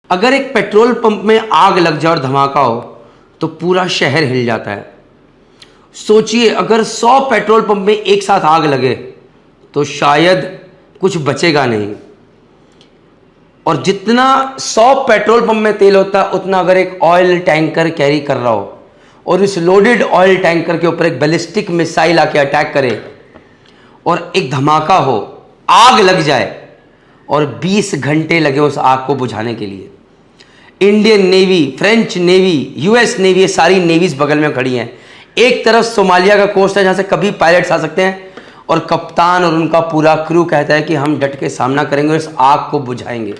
अगर एक petrol pump में आग लग जाए और धमाका हो तो पूरा शहर हिल जाता है। सोचिए अगर 100 पेट्रोल पंप में एक साथ आग लगे तो शायद कुछ बचेगा नहीं। और जितना 100 पेट्रोल पंप में तेल होता है उतना अगर एक ऑयल टैंकर कैरी कर रहा हो और इस लोडेड ऑयल टैंकर के ऊपर एक बैलिस्टिक मिसाइल आके अटैक करे और एक धमाका हो, आग लग जाए और 20 घंटे लगे उस आग को बुझाने के लिए। Indian navy, French navy, US navy, ये सारी नेवीज बगल में खड़ी हैं। एक तरफ सोमालिया का कोस्ट है जहां से कभी पायलट्स आ सकते हैं और कप्तान और उनका पूरा क्रू कहता है कि हम डट के सामना करेंगे और इस आग को बुझाएंगे।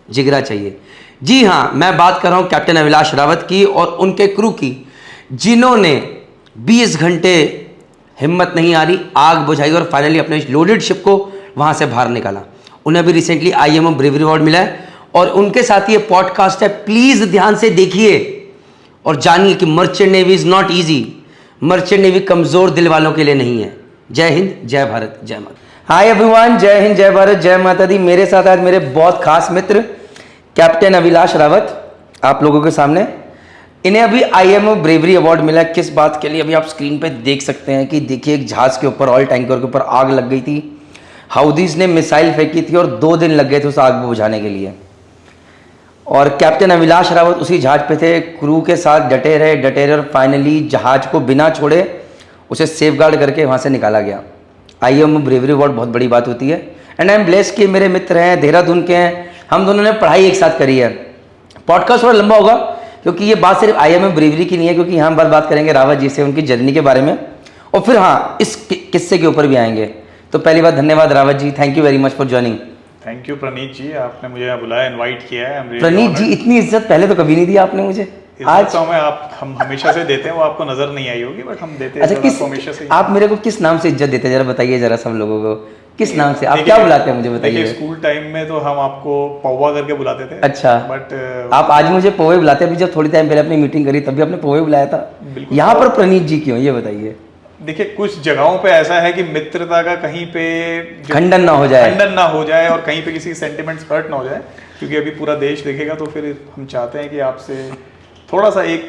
जिगरा चाहिए। जी हाँ, मैं बात कर रहा हूं कैप्टन अविनाश रावत की और उनके क्रू की, जिन्होंने 20 घंटे हिम्मत नहीं आ रही, आग बुझाई और फाइनली अपने लोडेड शिप को वहां से बाहर निकाला। उन्हें भी रिसेंटली आईएमओ ब्रेवरी अवार्ड मिला है और उनके साथ ये पॉडकास्ट है, प्लीज ध्यान से देखिए और जानिए कि merchant navy is not easy. Merchant navy कमजोर दिल वालों के लिए नहीं है। जय हिंद, जय भारत, जय माता। हाय एवरीवन, जय हिंद, जय भारत, जय माता दी। मेरे साथ आज मेरे बहुत खास मित्र कैप्टन अविनाश रावत आप लोगों के सामने। इन्हें अभी आईएमओ ब्रेवरी अवार्ड मिला है। किस बात के लिए अभी आप स्क्रीन पे देख सकते हैं कि देखिए एक जहाज के ऊपर, ऑयल टैंकर के ऊपर आग लग गई थी। हाउदीज ने मिसाइल फेंकी थी और 2 दिन लग गए थे उस आग को बुझाने के लिए। और कैप्टन अविनाश रावत उसी जहाज पे थे, क्रू के साथ डटे रहे और फाइनली जहाज को बिना छोड़े उसे सेफ गार्ड करके वहाँ से निकाला गया। आईएमओ ब्रेवरी अवार्ड बहुत बड़ी बात होती है। एंड आई एम ब्लेस्ड कि मेरे मित्र हैं, देहरादून के हैं, हम दोनों ने पढ़ाई एक साथ करी है। पॉडकास्ट थोड़ा लंबा होगा क्योंकि ये बात सिर्फ आईएमओ ब्रेवरी की नहीं है, क्योंकि यहाँ बात करेंगे रावत जी से, उनकी जर्नी के बारे में, और फिर हाँ इस किस्से के ऊपर भी आएंगे। तो पहली बात धन्यवाद Rawat ji, thank you very much for joining. Thank you Praneet ji, आपने मुझे यहाँ बुलाया, इनवाइट किया है। प्रनीत जी, इतनी इज्जत पहले तो कभी नहीं दी आपने मुझे। आज तो हम हमेशा से देते हैं, वो आपको नजर नहीं आई होगी, बट हम देते हैं। अच्छा, किस हमेशा से आप मेरे को किस नाम से इज्जत देते हैं, जरा बताइए जरा सब लोगों को, किस नाम से आप क्या बुलाते हैं मुझे बताइए। स्कूल टाइम में तो हम आपको पौवा करके बुलाते थे। अच्छा, बट आप आज मुझे पोहे बुलाते हैं। जब थोड़ी टाइम पहले अपनी मीटिंग करी तभी आपने पोहे बुलाया था। यहाँ पर प्रनीत जी क्यों, ये बताइए। देखिए, कुछ जगहों पे ऐसा है कि मित्रता का कहीं पे खंडन ना हो जाए और कहीं पे किसी सेंटिमेंट्स हर्ट ना हो जाए, क्योंकि अभी पूरा देश देखेगा तो फिर हम चाहते हैं कि आपसे थोड़ा सा एक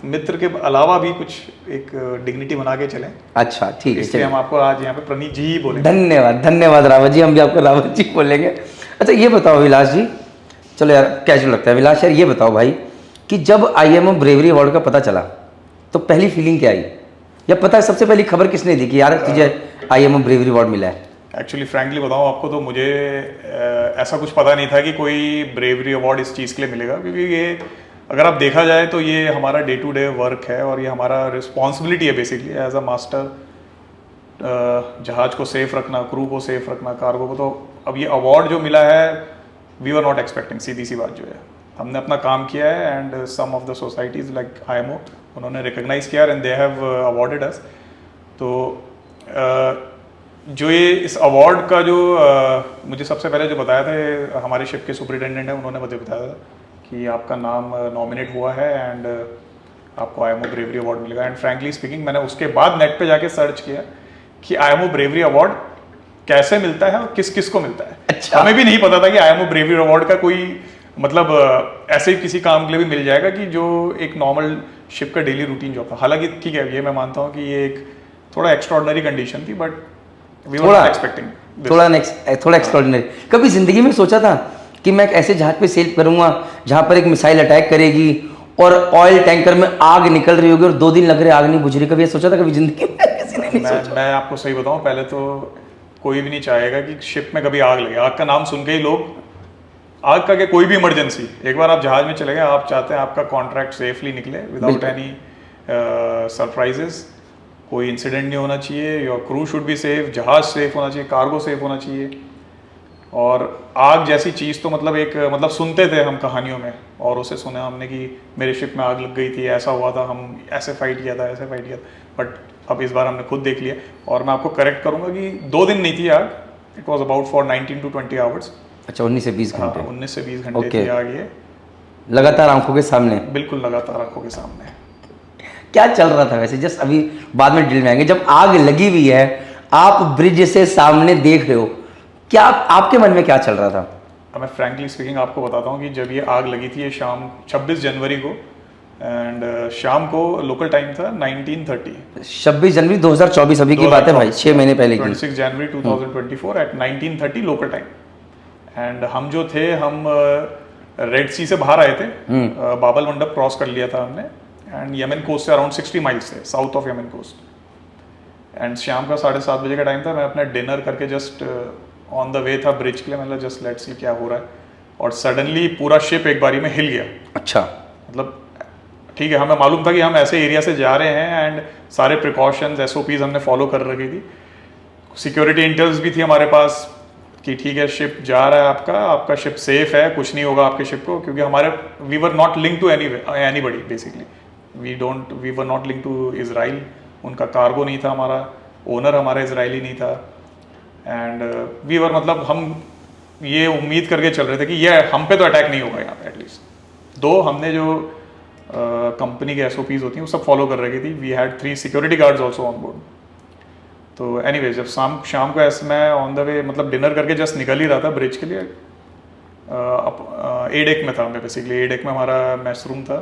मित्र के अलावा भी कुछ एक डिग्निटी बना के चलें। अच्छा ठीक है, इसलिए हम आपको आज यहाँ पे प्रनीत जी ही बोलेंगे। धन्यवाद रावत जी, हम भी आपको रावत जी बोलेंगे। अच्छा ये बताओ विलास जी, चलो यार कैजुअल लगता है। विलास यार ये बताओ भाई कि जब आईएमओ ब्रेवरी अवार्ड का पता चला तो पहली फीलिंग क्या आई, या पता है सबसे पहली खबर किसने दी कि यार तुझे आईएमओ ब्रेवरी अवार्ड मिला है? एक्चुअली फ्रैंकली बताऊं आपको तो मुझे ऐसा कुछ पता नहीं था कि कोई ब्रेवरी अवार्ड इस चीज़ के लिए मिलेगा, क्योंकि ये अगर आप देखा जाए तो ये हमारा डे टू डे वर्क है और ये हमारा रिस्पॉन्सिबिलिटी है बेसिकली एज अ मास्टर, जहाज को सेफ रखना, क्रू को सेफ रखना, कार्गो को। तो अब ये अवार्ड जो मिला है, वी आर नॉट एक्सपेक्टिंग, सीधी सी बात जो है। हमने अपना काम किया है and some of the societies like IMO उन्होंने रिकॉग्नाइज किया and they have awarded us. तो जो ये इस अवार्ड का जो मुझे सबसे पहले जो बताया था हमारे शिप के सुपरिटेंडेंट हैं, उन्होंने मुझे बताया था कि आपका नाम नॉमिनेट हुआ है एंड आपको आईएमओ ब्रेवरी अवार्ड मिलेगा। एंड फ्रैंकली स्पीकिंग मैंने उसके बाद नेट पे जाके सर्च किया कि आईएमओ ब्रेवरी अवार्ड कैसे मिलता है और किस किस को मिलता है। अच्छा। हमें भी नहीं पता था कि आईएमओ ब्रेवरी अवार्ड का कोई मतलब ऐसे ही किसी काम के लिए भी मिल जाएगा कि जो एक नॉर्मल शिप का डेली रूटीन जॉब था। हालांकि ठीक है, ये मैं मानता हूँ कि ये एक थोड़ा एक्स्ट्राऑर्डिनरी कंडीशन थी, but we were not expecting थोड़ा एक्स्ट्राऑर्डिनरी। कभी जिंदगी में सोचा था कि मैं एक ऐसे जहाज पे सेल करूंगा जहां पर एक मिसाइल अटैक करेगी और ऑयल टैंकर में आग निकल रही होगी और 2 दिन लग रहे आग नहीं बुझ रही? कभी सोचा था कभी जिंदगी में? किसी ने नहीं सोचा। मैं आपको सही बताऊं, पहले तो कोई भी नहीं चाहेगा कि शिप में कभी आग लगे। आग का नाम सुन के ही लोग, आग का क्या, कोई भी इमरजेंसी, एक बार आप जहाज में चले गए, आप चाहते हैं आपका कॉन्ट्रैक्ट सेफली निकले विदाउट एनी सरप्राइजेस, कोई इंसिडेंट नहीं होना चाहिए, your crew should be safe, जहाज सेफ होना चाहिए, कार्गो सेफ होना चाहिए। और आग जैसी चीज़ तो मतलब सुनते थे हम कहानियों में, और उसे सुना हमने कि मेरे शिप में आग लग गई थी, ऐसा हुआ था, हम ऐसे फाइट किया था, बट अब इस बार हमने खुद देख लिया। और मैं आपको करेक्ट करूंगा कि 2 दिन नहीं थी आग, it was about for 19 to 20 hours. अच्छा, 19 से 20 घंटे। 19 से 20 घंटे की आग ये, लगातार आंखों के सामने। बिल्कुल लगातार आंखों के सामने। क्या चल रहा था वैसे, जस्ट अभी बाद में डिटेल में आएंगे। जब आग लगी हुई है, आप ब्रिज से सामने देख रहे हो, क्या आपके मन में क्या चल रहा था? मैं फ्रैंकली स्पीकिंग आपको बताता हूँ कि जब ये आग लगी थी ये शाम 26 जनवरी को, एंड शाम को लोकल टाइम था 1930, 26 जनवरी 2024 अभी की बात है भाई, 6 महीने पहले की। 26 जनवरी 2024 एट 1930 लोकल टाइम। एंड हम जो थे, हम रेड सी से बाहर आए थे, बाबल मंडप क्रॉस कर लिया था हमने, एंड यमन कोस्ट से अराउंड 60 माइल्स थे, south of Yemen coast. And शाम का 7:30 बजे का टाइम था, मैं अपना डिनर करके जस्ट ऑन द वे था ब्रिज के लिए, मतलब जस्ट लेट्स सी क्या हो रहा है, और सडनली पूरा शिप एक बारी में हिल गया। अच्छा। मतलब ठीक है, हमें मालूम था कि हम ऐसे एरिया से जा रहे हैं, एंड सारे प्रिकॉशंस SOPs हमने फॉलो कर रखी थी, सिक्योरिटी इंटेल्स भी थी हमारे पास कि ठीक है शिप जा रहा है, आपका शिप सेफ है, कुछ नहीं होगा आपके शिप को, क्योंकि हमारे we were not link to anybody basically, we were not link to Israel, उनका कार्गो नहीं था, हमारा ओनर हमारा इजरायली नहीं था, एंड वी वर, मतलब हम ये उम्मीद करके चल रहे थे कि ये हम पे तो अटैक नहीं होगा यहाँ पे एटलीस्ट। दो हमने जो कंपनी के SOPs होती हैं वो सब फॉलो कर रखी थी, we had 3 security guards also on board. तो एनीवेज जब शाम को ऐसे मैं ऑन द वे, मतलब डिनर करके जस्ट निकल ही रहा था ब्रिज के लिए, ए डेक में था मैं बेसिकली, ए डेक में हमारा मैस रूम था,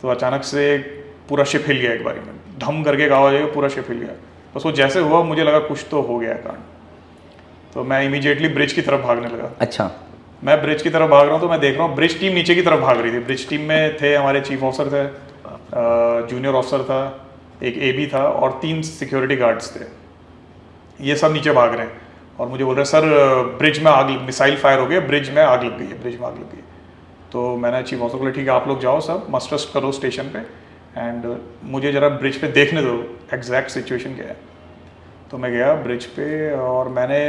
तो अचानक से पूरा शिप हिल गया एक बारी में, धम करके एक आवाज आई, पूरा शिप हिल गया। बस वो जैसे हुआ मुझे लगा कुछ तो हो गया कांड, तो मैं इमीडिएटली ब्रिज की तरफ भागने लगा। अच्छा। मैं ब्रिज की तरफ भाग रहा हूँ तो मैं देख रहा हूँ ब्रिज टीम नीचे की तरफ भाग रही थी। ब्रिज टीम में थे हमारे चीफ ऑफिसर थे, जूनियर ऑफिसर था, एक AB था और 3 सिक्योरिटी गार्ड्स थे। ये सब नीचे भाग रहे हैं और मुझे बोल रहे हैं सर ब्रिज में आग, मिसाइल फायर हो गया, ब्रिज में आग लग गई है, ब्रिज में आग लग गई है। तो मैंने चीफ ऑफिसर को बोला ठीक है आप लोग जाओ सब मस्टर्स करो स्टेशन पे, एंड मुझे ज़रा ब्रिज पे देखने दो एग्जैक्ट सिचुएशन क्या है। तो मैं गया ब्रिज पे और मैंने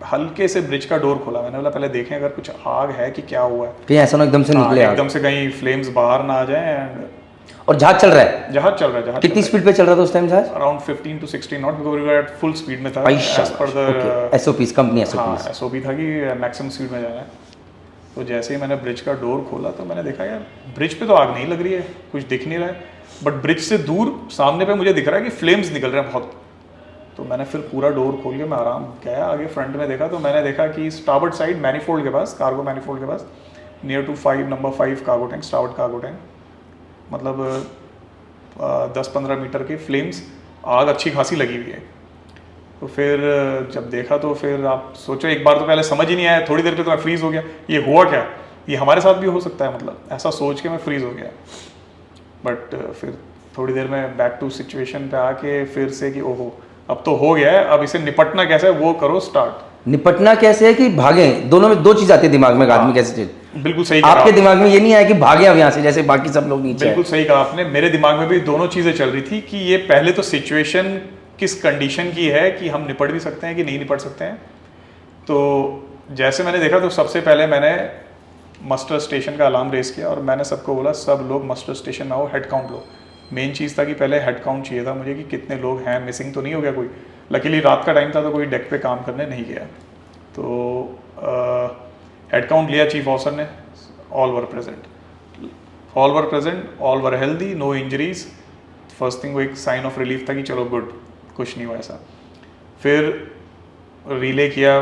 हल्के से ब्रिज का डोर खोला, मैंने बोला पहले देखें अगर कुछ आग है कि क्या हुआ है, कहीं ऐसा ना एकदम से निकले आग। एकदम से कहीं फ्लेम्स बाहर ना आ जाए। एंड और जहाज चल रहा है? जहाज चल रहा है। जहाज कितनी स्पीड पे चल रहा था उस टाइम जहाज? Around 15 to 16 knot, because we were at full speed में था as per the SOPs, company SOPs। हाँ SOP था कि मैक्सिमम स्पीड में जाना है। तो जैसे ही मैंने ब्रिज का डोर खोला तो मैंने देखा यार ब्रिज पे तो आग नहीं लग रही है, कुछ दिख नहीं रहा है, बट ब्रिज से दूर सामने पे मुझे दिख रहा है कि फ्लेम्स निकल रहे हैं बहुत। तो मैंने फिर पूरा डोर खोल के मैं आराम गया आगे फ्रंट में देखा, तो मैंने देखा कि स्टारबोर्ड साइड मैनीफोल्ड के पास, कार्गो मैनीफोल्ड के पास, near to number 5 cargo tank, starboard cargo tank, मतलब 10-15 मीटर की फ्लेम्स, आग अच्छी खासी लगी हुई है। तो फिर जब देखा तो फिर आप सोचो, एक बार तो पहले समझ ही नहीं आया, थोड़ी देर पे तो मैं फ्रीज हो गया, ये हुआ क्या, ये हमारे साथ भी हो सकता है, मतलब ऐसा सोच के मैं फ्रीज हो गया। बट फिर थोड़ी देर में बैक टू सिचुएशन पे आके फिर से कि ओहो अब तो हो गया है, अब इसे निपटना कैसे है वो करो स्टार्ट। निपटना कैसे है कि भागे, दोनों में 2 चीज आती है दिमाग में, आदमी कैसे चीज। बिल्कुल सही कहा आपके दिमाग में ये नहीं आया कि भागे अब यहाँ से जैसे बाकी सब लोग नीचे। बिल्कुल सही कहा आपने, मेरे दिमाग में भी दोनों चीजें चल रही थी कि ये पहले तो सिचुएशन किस कंडीशन की है कि हम निपट भी सकते हैं कि नहीं निपट सकते हैं। तो जैसे मैंने देखा तो सबसे पहले मैंने मस्टर स्टेशन का अलार्म रेस किया और मैंने सबको बोला सब लोग मस्टर स्टेशन में आओ, हेड काउंट लो। मेन चीज़ था कि पहले हेड काउंट चाहिए था मुझे कि कितने लोग हैं, मिसिंग तो नहीं हो गया कोई। लकीली रात का टाइम था तो कोई डेक पे काम करने नहीं गया। तो हेड काउंट लिया चीफ ऑफिसर ने, all were present, all were healthy, no injuries. First thing वो एक साइन ऑफ रिलीफ था कि चलो गुड, कुछ नहीं हुआ ऐसा। फिर रिले किया,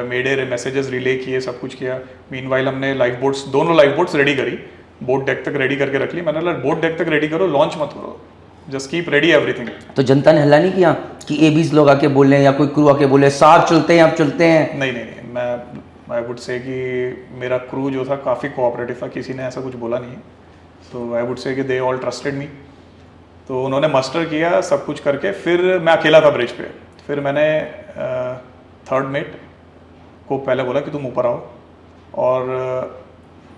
मेडे मैसेजेस रिले किए, सब कुछ किया। मीनवाइल हमने लाइफ बोट्स, दोनों लाइफ बोट्स रेडी करी, बोट डेक तक रेडी करके रख ली। मैंने बोला बोट डेक तक रेडी करो, लॉन्च मत करो, जस्ट कीप रेडी एवरीथिंग। तो जनता ने हल्ला नहीं किया कि ABs लोग आके बोले या कोई क्रू आके बोले साहब चलते हैं आप चलते हैं? नहीं, मैं आई वुड से कि मेरा क्रू जो था काफ़ी कोऑपरेटिव था, किसी ने ऐसा कुछ बोला नहीं है। तो आई वुड से कि दे ऑल ट्रस्टेड मी। तो उन्होंने मस्टर किया सब कुछ करके, फिर मैं अकेला था ब्रिज पे। फिर मैंने थर्ड मेट को पहले बोला कि तुम ऊपर आओ, और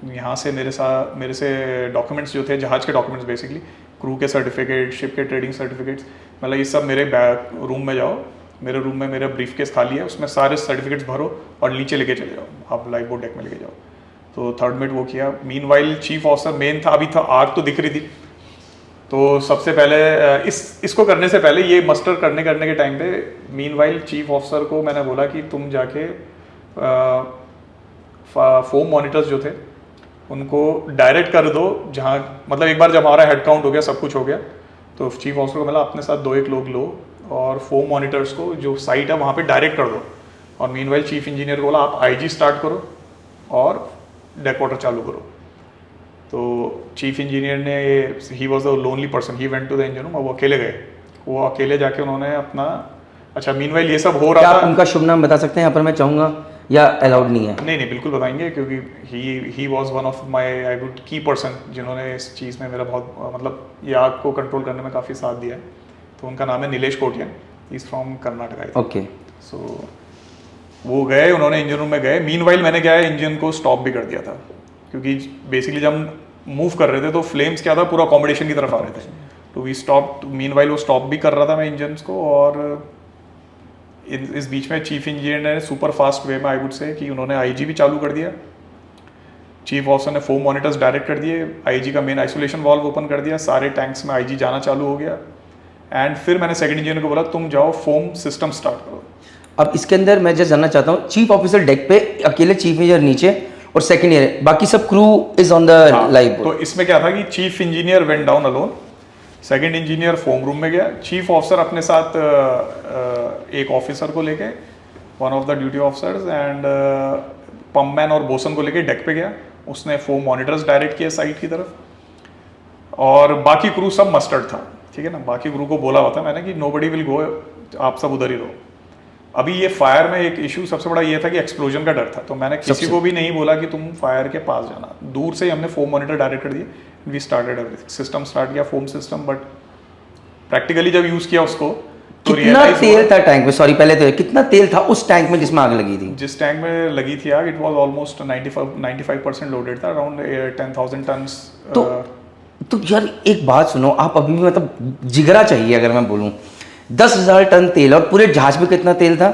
यहाँ से मेरे से डॉक्यूमेंट्स जो थे, जहाज़ के डॉक्यूमेंट्स बेसिकली, क्रू के सर्टिफिकेट, शिप के ट्रेडिंग सर्टिफिकेट्स, मतलब ये सब मेरे बैग रूम में जाओ, मेरे रूम में मेरा ब्रीफ केस खाली है, उसमें सारे सर्टिफिकेट्स भरो और नीचे लेके चले जाओ, आप लाइफ बोट डेक में लेके जाओ। तो थर्ड मेट वो किया। मीनवाइल चीफ ऑफिसर मेन था, अभी था, आग तो दिख रही थी। तो सबसे पहले इसको करने से पहले, ये मस्टर करने के टाइम पे, मीनवाइल चीफ ऑफिसर को मैंने बोला कि तुम जाके फोम मॉनिटर्स जो थे उनको डायरेक्ट कर दो जहाँ, मतलब एक बार जब हमारा हेड काउंट हो गया, सब कुछ हो गया, तो चीफ ऑफिसर को मिला अपने साथ 2-1 लोग लो और फोम मॉनिटर्स को जो साइट है वहाँ पे डायरेक्ट कर दो, और मीनवाइल चीफ इंजीनियर को बोला आप आईजी स्टार्ट करो और डेक वाटर चालू करो। तो चीफ इंजीनियर ने, he was a lonely person, he went to the engine room, और वो अकेले गए। वो अकेले जाके उन्होंने अपना, अच्छा मीनवाइल ये सब हो क्या रहा आप था। उनका शुभ नाम बता सकते हैं यहाँ पर, मैं चाहूँगा, या अलाउड नहीं है? नहीं नहीं बिल्कुल बताएंगे, क्योंकि he was one of my I would की पर्सन जिन्होंने इस चीज़ में मेरा बहुत मतलब ये आग को कंट्रोल करने में काफ़ी साथ दिया है। तो उनका नाम है Nilesh Kotian, is from Karnataka. Okay. So वो गए, उन्होंने इंजन रूम में गए। मीनवाइल मैंने क्या है, इंजन को स्टॉप भी कर दिया था, क्योंकि बेसिकली जब हम मूव कर रहे थे तो फ्लेम्स क्या था, पूरा कॉम्बिनेशन की तरफ आ रहे थे। तो वी स्टॉप, मीनवाइल वो स्टॉप भी कर रहा था मैं इंजन्स को। और इस बीच में चीफ इंजीनियर ने सुपर फास्ट वे में आई वुड से कि उन्होंने आईजी भी चालू कर दिया। चीफ ऑफिसर ने फोम मॉनिटर्स डायरेक्ट कर दिए, आईजी का मेन आइसोलेशन वाल्व ओपन कर दिया, सारे टैंक्स में आईजी जाना चालू हो गया। एंड फिर मैंने सेकंड इंजीनियर को बोला तुम जाओ फोम सिस्टम स्टार्ट करो। अब इसके अंदर मैं जस्ट जानना चाहता हूँ, चीफ ऑफिसर डेक पे, अकेले चीफ इंजीनियर नीचे और सेकंड ईयर, बाकी सब crew is on the live. तो इसमें क्या था कि chief engineer went down alone, second engineer foam room में गया, चीफ ऑफिसर अपने साथ एक ऑफिसर को लेके, one of the duty officers, and pumpman और बोसन को लेके डेक पे गया। उसने फोम मॉनिटर्स डायरेक्ट किया साइड की तरफ, और बाकी क्रू सब मस्टर्ड था, ठीक है ना। बाकी क्रू को बोला हुआ था मैंने कि नोबडी विल गो, आप सब उधर ही रहो। अभी ये फायर में एक इशू सबसे बड़ा ये था कि एक्सप्लोजन का डर था, तो मैंने किसी को भी नहीं बोला कि तुम फायर के पास जाना। दूर से ही हमने फोम मॉनिटर डायरेक्ट कर दिए, we started everything, system start किया, फोम सिस्टम। बट प्रैक्टिकली जब यूज किया उसको तो कितना तेल था टैंक में, सॉरी पहले तो कितना तेल था उस टैंक में जिसमें आग लगी थी? जिस टैंक में लगी थी आग, इट वाज ऑलमोस्ट 95% लोडेड था, अराउंड 10,000 टन्स। तो यार एक बात सुनो, आप अभी भी मतलब जिगरा चाहिए अगर मैं बोलूं, 10,000 टन तेल, और पूरे जहाज में कितना तेल था?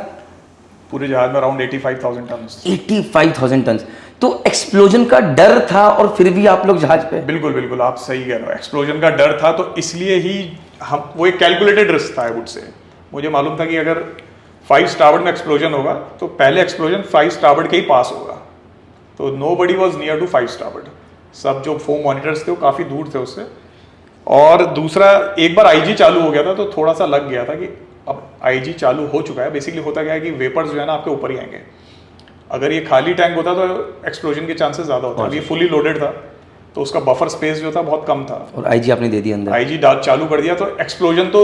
पूरे जहाज में अराउंड 85,000 टन्स। 85,000 टन। तो एक्सप्लोजन का डर था और फिर भी आप लोग जहाज पे? बिल्कुल बिल्कुल, आप सही कह रहे हो, एक्सप्लोजन का डर था, तो इसलिए ही हम, वो एक कैलकुलेटेड रिस्क था आई वुड से। मुझे मालूम था कि अगर 5 स्टारबोर्ड में एक्सप्लोजन होगा तो पहले एक्सप्लोजन 5 स्टारबोर्ड के ही पास होगा। तो nobody was near to 5 starboard, सब जो फोम मॉनिटर्स थे वो काफ़ी दूर थे उससे। और दूसरा, एक बार आईजी चालू हो गया था तो थोड़ा सा लग गया था कि अब आईजी चालू हो चुका है। बेसिकली होता क्या है कि वेपर्स जो है ना आपके ऊपर ही आएंगे। अगर ये खाली टैंक होता तो एक्सप्लोजन के चांसेस ज़्यादा होते हैं। अभी फुली लोडेड था तो उसका बफर स्पेस जो था बहुत कम था, और आईजी आपने दे दिया अंदर, आईजी चालू कर दिया, तो एक्सप्लोजन तो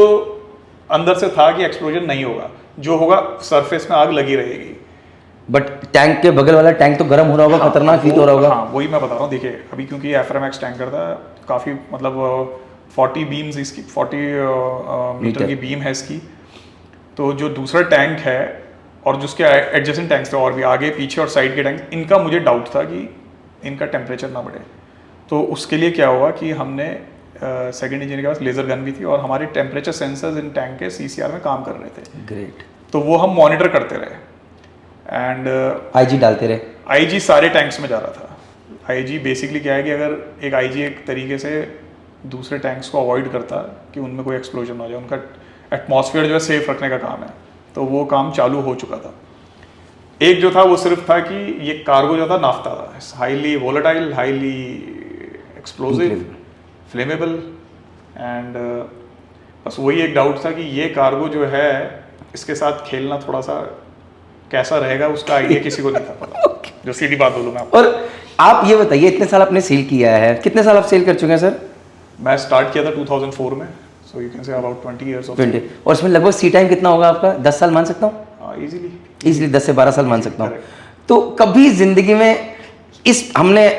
अंदर से था कि एक्सप्लोजन नहीं होगा, जो होगा सरफेस में आग लगी रहेगी। बट टैंक के बगल वाला टैंक तो गर्म हो रहा होगा, खतरनाक हीट हो रहा होगा। हाँ वही मैं बता रहा हूँ। देखिए अभी क्योंकि ये एफएमएक्स टैंकर था, काफ़ी मतलब 40 बीम्स इसकी, 40 मीटर की बीम है इसकी। तो जो दूसरा टैंक है और जिसके एडजेसेंट टैंक्स थे और भी आगे पीछे और साइड के टैंक, इनका मुझे डाउट था कि इनका टेम्परेचर ना बढ़े। तो उसके लिए क्या हुआ कि हमने सेकंड इंजीनियर के पास लेज़र गन भी थी और हमारे टेम्परेचर सेंसर्स इन टैंक के सीसीआर में काम कर रहे थे। ग्रेट। तो वो हम मॉनिटर करते रहे एंड आईजी डालते रहे। आईजी सारे टैंक्स में जा रहा था। आईजी बेसिकली क्या है कि अगर एक आईजी एक तरीके से दूसरे टैंक्स को अवॉइड करता कि उनमें कोई एक्सप्लोजन ना हो जाए, उनका एटमॉस्फेयर जो है सेफ रखने का काम है, तो वो काम चालू हो चुका था। एक जो था वो सिर्फ था कि ये कार्गो जो था नाफ्ता था, highly volatile, highly explosive, flammable, and बस वही एक डाउट था कि ये कार्गो जो है इसके साथ खेलना थोड़ा सा कैसा रहेगा, उसका आइडिया किसी को नहीं था पता। जो सीधी बात बोलूँ मैं आपको। और आप ये बताइए, इतने साल आपने सेल किया है, कितने साल आप सेल कर चुके हैं सर? मैं स्टार्ट किया था 2004 में, so you can say about 20 years of 20। और इसमें लगभग सी टाइम कितना होगा आपका? 10 साल मान सकता हूँ? हाँ इजीली 10 से 12 साल मान सकता हूँ। Correct. तो कभी जिंदगी में इस हमने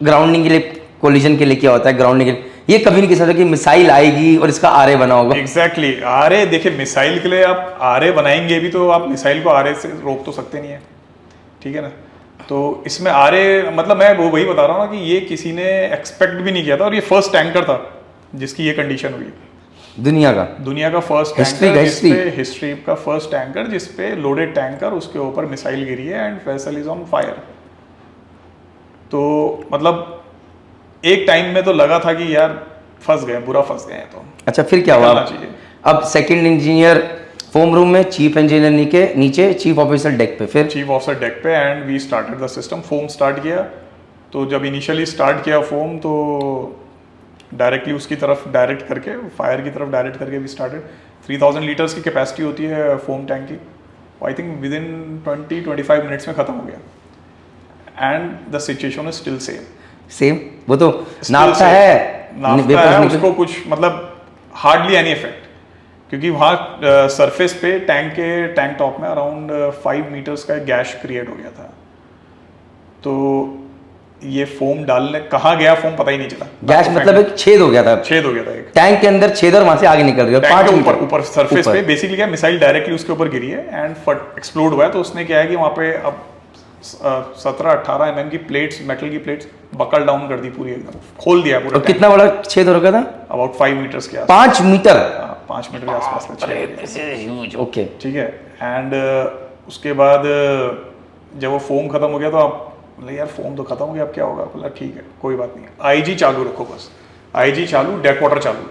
ग्राउंडिंग के लिए, कोलिजन के लिए क्या होता है ग्राउंडिंग के लिए, ये कभी नहीं किया था कि मिसाइल आएगी और इसका आरे बना होगा? एग्जैक्टली आरे, देखिए मिसाइल के लिए आप आरे बनाएंगे भी तो आप मिसाइल को आरे से रोक तो सकते नहीं है, ठीक है ना। तो इसमें आरे मतलब मैं वो वही बता रहा हूँ ना कि ये किसी ने एक्सपेक्ट भी नहीं किया था, और ये फर्स्ट टैंकर था जिसकी ये कंडीशन हुई दुनिया का फर्स्ट टैंकर, हिस्ट्री का फर्स्ट टैंकर जिसपे लोडेड टैंकर, उसके ऊपर मिसाइल गिरी है and vessel is on fire. तो मतलब एक टाइम में तो लगा था कि यार फंस गए, बुरा फंस गए हैं। तो अच्छा फिर क्या हुआ? अब सेकंड इंजीनियर फोम रूम में, चीफ इंजीनियर नीचे, चीफ ऑफिसर डेक पे, फिर चीफ ऑफिसर डेक पे, and we started the system. Foam start किया, तो जब इनिशियली स्टार्ट किया फोम तो डायरेक्टली उसकी तरफ डायरेक्ट करके, फायर की तरफ डायरेक्ट करके वी स्टार्टेड। 3000 लीटर्स की कैपेसिटी होती है फोम टैंक की, I think within 20-25 minutes में ख़त्म हो गया and the situation is still same वो तो नापता है उसको कुछ मतलब हार्डली एनी इफेक्ट, क्योंकि वहाँ सरफेस पे टैंक टॉप में अराउंड 5 मीटर्स का गैश क्रिएट हो गया था। तो ये फोम डालने कहाँ गया फोम पता ही नहीं चला। गैस मतलब एक छेद हो गया था एक टैंक के अंदर छेद और वहां से आगे निकल रही है। टैंक के ऊपर सरफेस पे बेसिकली क्या मिसाइल डायरेक्टली उसके ऊपर गिरी है एंड एक्सप्लोड हुआ है। तो उसने क्या है कि वहाँ पे अब 17-18 mm की प्लेट्स, मेटल की प्लेट्स बकल डाउन कर दी पूरी, एकदम खोल दिया पूरा। कितना बड़ा छेद हो रखा था? अबाउट 5 मीटर्स के आसपास। 5 मीटर? 5 मीटर के आसपास का छेद। ओके ठीक है। एंड उसके बाद जब वो फोम खत्म हो गया तो आप बोले यार फोम तो खत्म हो गया, अब क्या होगा? बोला ठीक है कोई बात नहीं, आईजी चालू रखो बस। आईजी चालू, डेक वाटर चालू।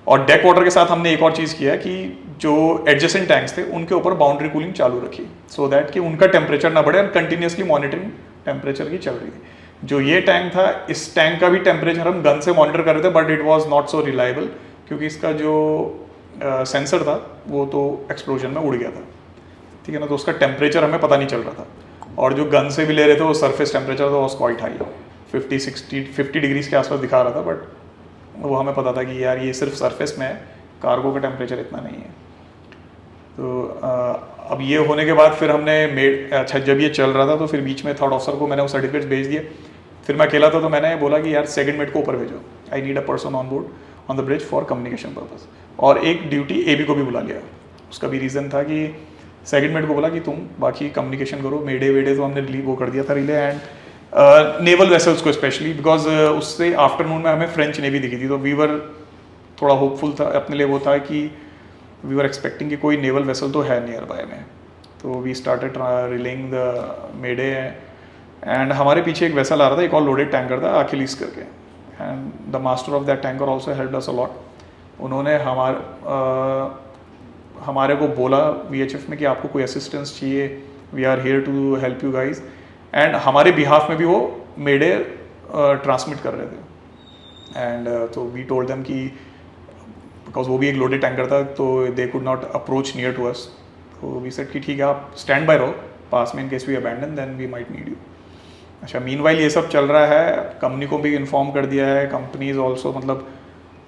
और डेक वाटर के साथ हमने एक और चीज़ किया कि जो एडजेसेंट टैंक्स थे उनके ऊपर बाउंड्री कूलिंग चालू रखी, सो दैट कि उनका टेम्परेचर ना बढ़े और कंटिन्यूसली मॉनिटरिंग टेम्परेचर की चल रही थी। जो ये टैंक था, इस टैंक का भी टेम्परेचर हम गन से मॉनिटर कर रहे थे, but it was not so reliable, क्योंकि इसका जो सेंसर था वो तो एक्सप्लोजन में उड़ गया था। ठीक है ना, तो उसका टेम्परेचर हमें पता नहीं चल रहा था। और जो गन से भी ले रहे थे वो सरफेस टेम्परेचर तो वॉज क्वाइट हाई, 50 डिग्रीज के आसपास दिखा रहा था, बट वो हमें पता था कि यार ये सिर्फ सरफेस में है, कार्गो का टेम्परेचर इतना नहीं है। तो अब ये होने के बाद फिर हमने अच्छा जब ये चल रहा था तो फिर बीच में थर्ड ऑफिसर को मैंने वो सर्टिफिकेट्स भेज दिए। फिर मैं अकेला था तो मैंने बोला कि यार सेकंड मेट को ऊपर भेजो, I need a person on board on the bridge for communication purpose. और एक ड्यूटी एबी को भी बुला लिया। उसका भी रीज़न था कि सेकंड मेट को बोला कि तुम बाकी कम्युनिकेशन करो, मेडे वेडे तो हमने रिलीव वो कर दिया था रिले, एंड नेवल वेसल्स को स्पेशली, बिकॉज उससे आफ्टरनून में हमें फ्रेंच नेवी दिखी थी, तो वी वर थोड़ा होपफुल था अपने लिए, वो था कि वी वर एक्सपेक्टिंग कि कोई नेवल वेसल तो है नियर बाय में। तो we started relaying the mayday, and हमारे पीछे एक वेसल आ रहा था, एक और लोडेड टैंकर था अखिलीस करके, and the master of that tanker also helped us a lot. उन्होंने हमारे को बोला VHF में कि आपको कोई असिस्टेंस चाहिए, we are here to help you guys, and हमारे बिहाफ में भी वो मेडे ट्रांसमिट कर रहे थे। एंड तो वी टोल्ड देम कि बिकॉज वो भी एक लोडेड टैंकर था तो they could not approach near to us, तो वी सेड कि ठीक है आप स्टैंड बाय रहो पास में, in case we abandon then we might need you. अच्छा, मीनवाइल ये सब चल रहा है, कंपनी को भी इन्फॉर्म कर दिया है, कंपनीज ऑल्सो मतलब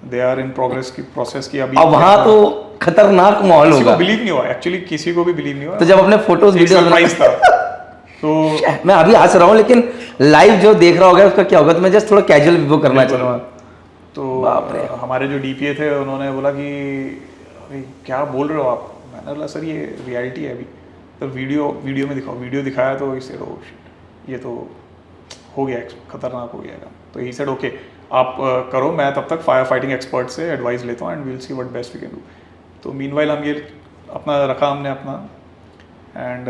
दे आर इन प्रोग्रेस की प्रोसेस की। अभी वहाँ तो खतरनाक माहौल होगा, किसी को बिलीव नहीं हुआ, एक्चुअली किसी को भी बिलीव नहीं हुआ। तो जब अपने फोटोज वीडियो सरप्राइज था तो मैं अभी हंस रहा हूँ, लेकिन लाइव जो देख रहा होगा उसका क्या होगा, तो मैं जस्ट थोड़ा कैजुअल वो करना चाह रहा हूँ। तो हमारे जो DPA थे उन्होंने बोला कि अरे क्या बोल रहे हो आप? मैंने बोला सर ये रियलिटी है अभी, तो वीडियो में दिखाओ। वीडियो दिखाया तो इसे ये तो हो गया, खतरनाक हो गया। तो ही सेड ओके आप करो, मैं तब तक फायर फाइटिंग एक्सपर्ट से एडवाइस लेता हूँ and we'll see what best we can do. तो मीनवाइल हम ये अपना रखा हमने अपना, एंड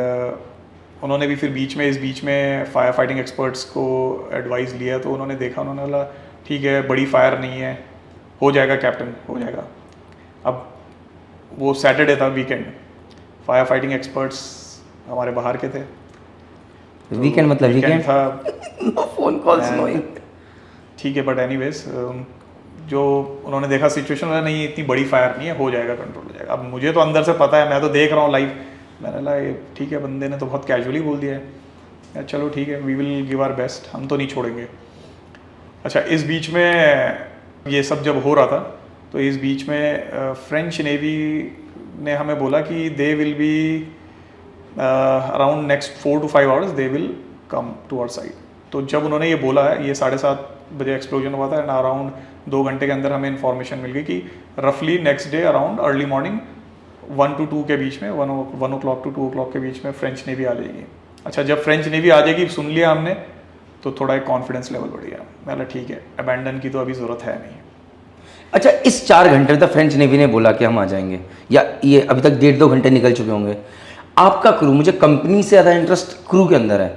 उन्होंने भी फिर इस बीच में फायर फाइटिंग एक्सपर्ट्स को एडवाइस लिया। तो उन्होंने देखा, उन्होंने बोला ठीक है बड़ी फायर नहीं है, हो जाएगा कैप्टन, हो जाएगा। अब वो सैटरडे था, वीकेंड, फायर फाइटिंग एक्सपर्ट्स हमारे बाहर के थे। वीकेंड मतलब वीकेंड था, फोन कॉल्स नोइंग, ठीक है, बट एनीवेज जो उन्होंने देखा सिचुएशन, नहीं इतनी बड़ी फायर नहीं है, हो जाएगा, कंट्रोल हो जाएगा। अब मुझे तो अंदर से पता है, मैं तो देख रहा हूँ लाइव, मैंने बोला ठीक है बंदे ने तो बहुत कैजुअली बोल दिया है, चलो ठीक है we will give our best, हम तो नहीं छोड़ेंगे। अच्छा, इस बीच में ये सब जब हो रहा था तो इस बीच में फ्रेंच नेवी ने हमें बोला कि they will be around next 4 to 5 hours they will come to our side. तो जब उन्होंने ये बोला है, ये 7:30 बजे एक्सप्लोजन हुआ था, एंड अराउंड 2 घंटे के अंदर हमें इन्फॉर्मेशन मिल गई कि रफली next day around early morning 1 to 2 के बीच में, 1 o'clock to 2 o'clock के बीच में फ्रेंच नेवी आ जाएगी। अच्छा, जब फ्रेंच नेवी आ जाएगी सुन लिया हमने, तो थोड़ा एक कॉन्फिडेंस लेवल बढ़ गया। मैंने ठीक है अबैंडन की तो अभी ज़रूरत है नहीं। अच्छा, इस 4 घंटे तक फ्रेंच नेवी ने बोला कि हम आ जाएंगे, या ये अभी तक 1.5-2 घंटे निकल चुके होंगे। आपका क्रू, मुझे कंपनी से ज़्यादा इंटरेस्ट क्रू के अंदर है।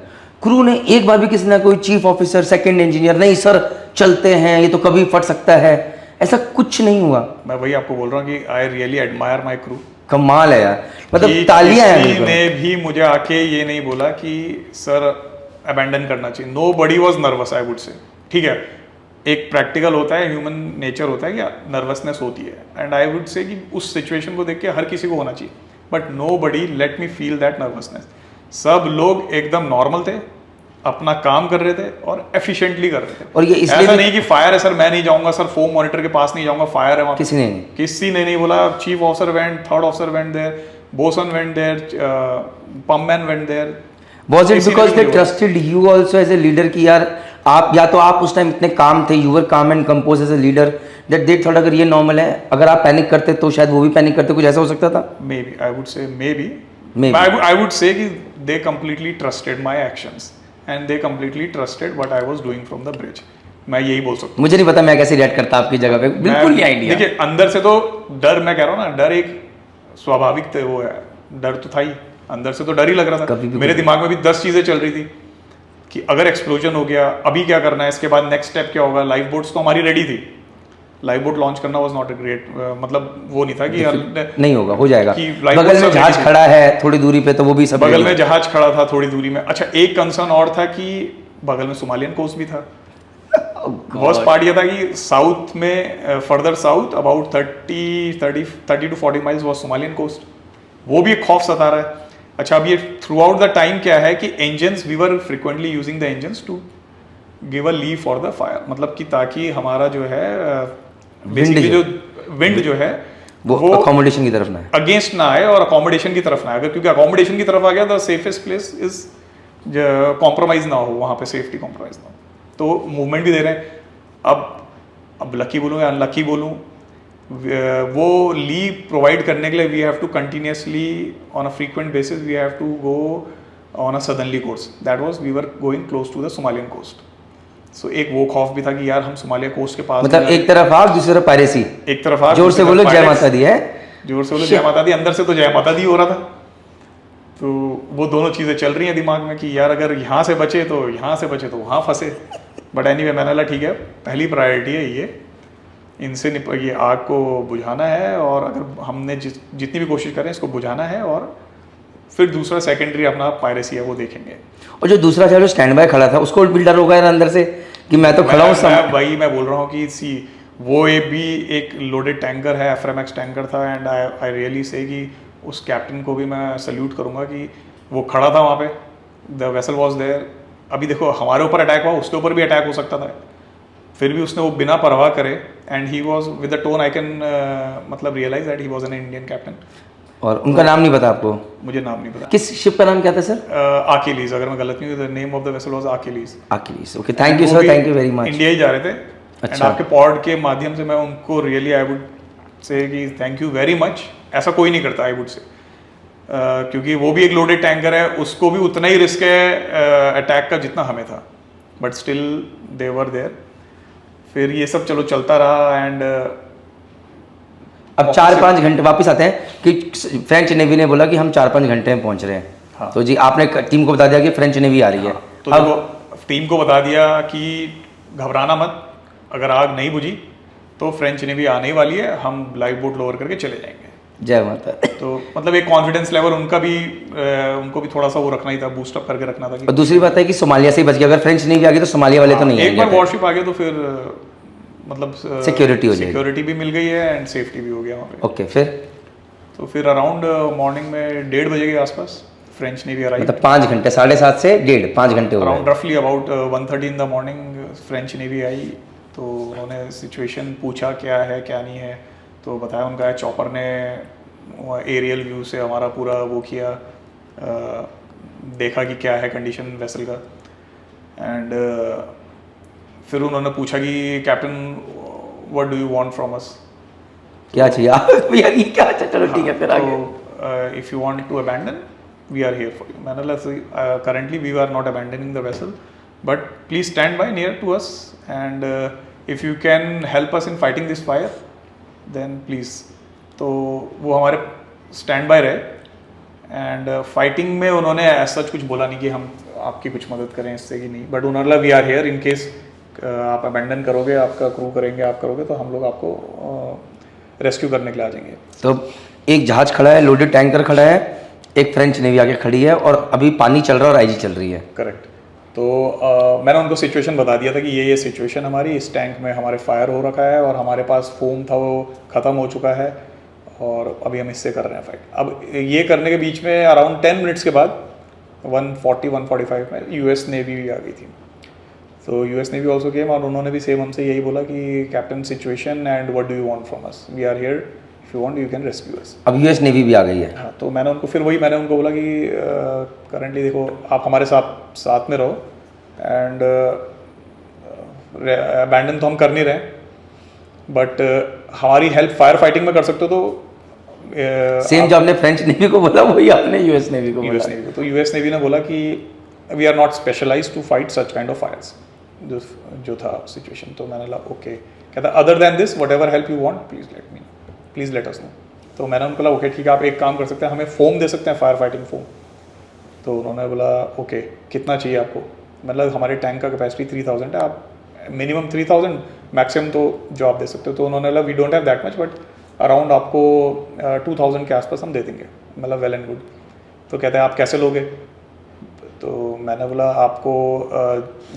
क्रू ने एक बार भी किसी ना कोई चीफ ऑफिसर, सेकंड इंजीनियर, नहीं सर चलते हैं, ये तो कभी फट सकता है, ऐसा कुछ नहीं हुआ? मैं वही आपको बोल रहा हूँ कि I really admire my crew. कमाल है यार, मतलब तालियां हैं। किसी ने भी मुझे आके ये नहीं बोला कि सर अबैंडन करना चाहिए। Nobody was nervous, I would say. ठीक है, एक प्रैक्टिकल होता है, ह्यूमन नेचर होता है कि नर्वसनेस होती है, एंड आई वुड से कि उस सिचुएशन को देख के हर किसी को होना चाहिए। But nobody let me feel that nervousness. सब लोग एकदम नॉर्मल थे, अपना काम कर रहे थे और एफिशिएंटली कर रहे थे। और ये इसलिए ऐसा भी- नहीं कि फायर है सर, मैं नहीं जाऊंगा सर, फोम मॉनिटर के पास नहीं जाऊंगा, फायर है वहाँ पे। किसी ने नहीं। किसी ने नहीं बोला। Chief officer went, third officer went there, bosun went there, pumpman went there. Was it किसी ने because भी they नहीं बोला। trusted you also as a leader कि यार आप या तो आप उस टाइम इतने काम थे, you were calm and composed as a leader that they thought अगर ये नॉर्मल है, अगर आप पैनिक करते तो शायद वो भी पैनिक करते, कुछ ऐसा हो सकता था? Maybe I would say maybe. Maybe. I would say कि they completely trusted my actions and they completely trusted what I was doing from the bridge. मैं यही बोल सकता हूँ। मुझे नहीं पता मैं कैसे रिएक्ट करता आपकी जगह पे, बिल्कुल नहीं आइडिया। देखिए अंदर से तो डर, मैं कह रहा हूँ ना, डर एक स्वाभाविक थे, वो है, डर तो था ही, अंदर से तो डर ही लग रहा था। कभी भी मेरे दिमाग में भी 10 चीजें चल रही थी कि अगर एक्सप्लोजन हो गया, अभी क्या करना है, इसके बाद नेक्स्ट स्टेप क्या होगा। लाइफ बोट्स तो हमारी रेडी थी, लाइफ बोट लॉन्च करना वाज नॉट अ ग्रेट, मतलब वो नहीं था कि नहीं होगा, हो जाएगा। कि lifeboat बगल में सब जहाज ready खड़ा है थोड़ी दूरी पे, तो वो भी सब बगल ready में है। जहाज खड़ा था थोड़ी दूरी में। अच्छा, एक कंसर्न और था कि बगल में सोमालियन कोस्ट भी था। वर्स्ट पार्ट ये था कि साउथ में, further south about 30 to 40 miles was Somalian coast. वो भी एक खौफ सता रहा है। अच्छा, अब ये थ्रू आउट द टाइम क्या है कि engines, we were frequently using the engines to give a leave for the fire, मतलब कि ताकि हमारा जो है बेसिकली जो विंड जो है वो अकोमोडेशन की तरफ ना है, अगेंस्ट ना आए और अकोमोडेशन की तरफ ना आए। अगर क्योंकि अकोमोडेशन की तरफ आ गया the safest place is compromise ना हो, वहाँ पे सेफ्टी कॉम्प्रोमाइज ना हो। तो मूवमेंट भी दे रहे हैं। अब लकी बोलूँ या अनलकी बोलूँ, वो लीव प्रोवाइड करने के लिए we have to continuously on a frequent basis we have to go on a southernly course. That was we were going close to the Somalian coast. So एक वो खौफ भी था कि यार हम सोमालिया कोस्ट के पास, मतलब एक तरफ आग दूसरी तरफ पायरेसी। एक तरफ आग, जोर से बोलो जय माता दी है, जोर से बोलो जय माता दी, अंदर से तो जय माता दी हो रहा था। तो वो दोनों चीज़ें चल रही हैं दिमाग में कि यार अगर यहाँ से बचे तो यहाँ से बचे तो वहाँ फंसे। बट एनीवे मैंने बोला ठीक है, पहली प्रायोरिटी है ये, इनसे ये आग को बुझाना है, और अगर हमने जितनी भी कोशिश करें इसको बुझाना है, और फिर दूसरा सेकेंडरी अपना पायरेसी है वो देखेंगे। और जो दूसरा जो स्टैंड बाय खड़ा था उसको भी डर होगा यार अंदर से कि मैं तो खड़ा हूँ। वही मैं बोल रहा हूँ कि सी वो एक लोडेड टैंकर है, एफ्रामैक्स टैंकर था, एंड आई रियली से कि उस कैप्टन को भी मैं सल्यूट करूँगा कि वो खड़ा था वहाँ पे, द वेसल वॉज देयर। अभी देखो हमारे ऊपर अटैक हुआ, उसके ऊपर भी अटैक हो सकता था, फिर भी उसने वो बिना परवाह करे, and he was with the tone I can मतलब realise that he was an Indian captain. और उनका नाम नहीं पता आपको? मुझे नाम नहीं पता। किस शिप का नाम क्या था सर? आकिलीज, अगर मैं गलत नहीं हूँ, the name of the vessel was Achilles. Achilles, okay, thank you sir, thank you very much. India ही जा रहे थे। अच्छा। एंड आपके पॉड के माध्यम से मैं उनको रियली आई वुड से कि थैंक यू वेरी मच। ऐसा कोई नहीं करता आई वुड से, क्योंकि वो भी एक लोडेड टैंकर है, उसको भी उतना ही रिस्क है अटैक का जितना हमें था, but still they were there. फिर ये सब चलो चलता रहा, एंड अब 4-5 घंटे वापस आते हैं कि फ्रेंच नेवी ने बोला कि हम 4-5 घंटे में पहुंच रहे हैं। हाँ। तो जी आपने टीम को बता दिया कि फ्रेंच नेवी आ रही है। तो देखो टीम को बता दिया कि घबराना मत, अगर आग नहीं बुझी तो फ्रेंच नेवी आने ही वाली है, हम लाइफ बोट लोअर करके चले जाएंगे। जय माता। तो मतलब एक कॉन्फिडेंस लेवल उनका भी, उनको भी थोड़ा सा वो रखना ही था, बूस्टअप करके रखना था कि और दूसरी बात है कि सोमालिया से ही बच गया, अगर फ्रेंच नेवी आ गई तो सोमालिया वाले तो नहीं एक बार आएंगे। वॉरशिप आ गया तो फिर मतलब Security हो जाएगी। सिक्योरिटी भी मिल गई है एंड सेफ्टी भी हो गया वहाँ पे। ओके, फिर तो फिर अराउंड मॉर्निंग में 1:30 बजे के आसपास फ्रेंच नेवी अराइव। मतलब 5 घंटे, 7:30 से 1:30, 5 घंटे हो अराउंड गए। रफली about 1:30 in the morning French navy आई। तो उन्होंने सिचुएशन पूछा क्या है क्या नहीं है, तो बताया उनका चॉपर ने एरियल व्यू से हमारा पूरा वो किया, देखा कि क्या है कंडीशन वेसल का। एंड फिर उन्होंने पूछा कि captain what do you want from अस, क्या चाहिए आप भैया, ये क्या? अच्छा चलो ठीक है, फिर आगे। तो if you want to abandon we are here for you. मैंने बोला currently we are not abandoning the vessel, but please stand by near to us, and if you can help us in fighting this fire then please. तो वो हमारे stand by रहे, and fighting में उन्होंने ऐसा कुछ बोला नहीं कि हम आपकी कुछ मदद करें इससे कि नहीं, बट उन्होंने we are here in case आप अबैंडन करोगे, आपका क्रू करेंगे, आप करोगे तो हम लोग आपको रेस्क्यू करने के लिए आ जाएंगे। तो एक जहाज खड़ा है, लोडेड टैंकर खड़ा है, एक फ्रेंच नेवी आके खड़ी है, और अभी पानी चल रहा है और आईजी चल रही है। करेक्ट। तो मैंने उनको सिचुएशन बता दिया था कि ये सिचुएशन हमारी, इस टैंक में हमारे फायर हो रखा है और हमारे पास फोम था वो ख़त्म हो चुका है, और अभी हम इससे कर रहे हैं फाइट। अब ये करने के बीच में अराउंड 10 मिनट्स के बाद 140-145 में यूएस नेवी भी आ गई थी। तो यूएस नेवी ऑल्सो केम और उन्होंने भी सेम हमसे यही बोला कि captain situation and what do you want from us, we are here, if you want you can rescue us. अब यूएस नेवी भी आ गई है। हाँ, तो मैंने उनको बोला कि करंटली देखो आप हमारे साथ में रहो एंड अबैंडन तो हम कर नहीं रहे, बट हमारी हेल्प फायर फाइटिंग में कर सकते हो तो सेम जो आपने फ्रेंच नेवी को बोला वही आपने यूएस नेवी को बोला। तो यूएस नेवी ने बोला कि we are not specialized to fight such kind of fires, जो था सिचुएशन। तो मैंने बोला ओके, कहता other than this whatever help you want please let us know. तो मैंने उनको बोला ओके ठीक है, आप एक काम कर सकते हैं, हमें फोम दे सकते हैं, फायर फाइटिंग फोम। तो उन्होंने बोला ओके कितना चाहिए आपको, मतलब हमारे टैंक का कैपेसिटी 3000 है, आप मिनिमम 3000 मैक्सिमम तो जो आप दे सकते हो। तो उन्होंने बोला we don't have that much but around आपको 2000 के आसपास हम दे देंगे, मतलब वेल एंड गुड। तो कहते हैं आप कैसे लोगे, तो मैंने बोला आपको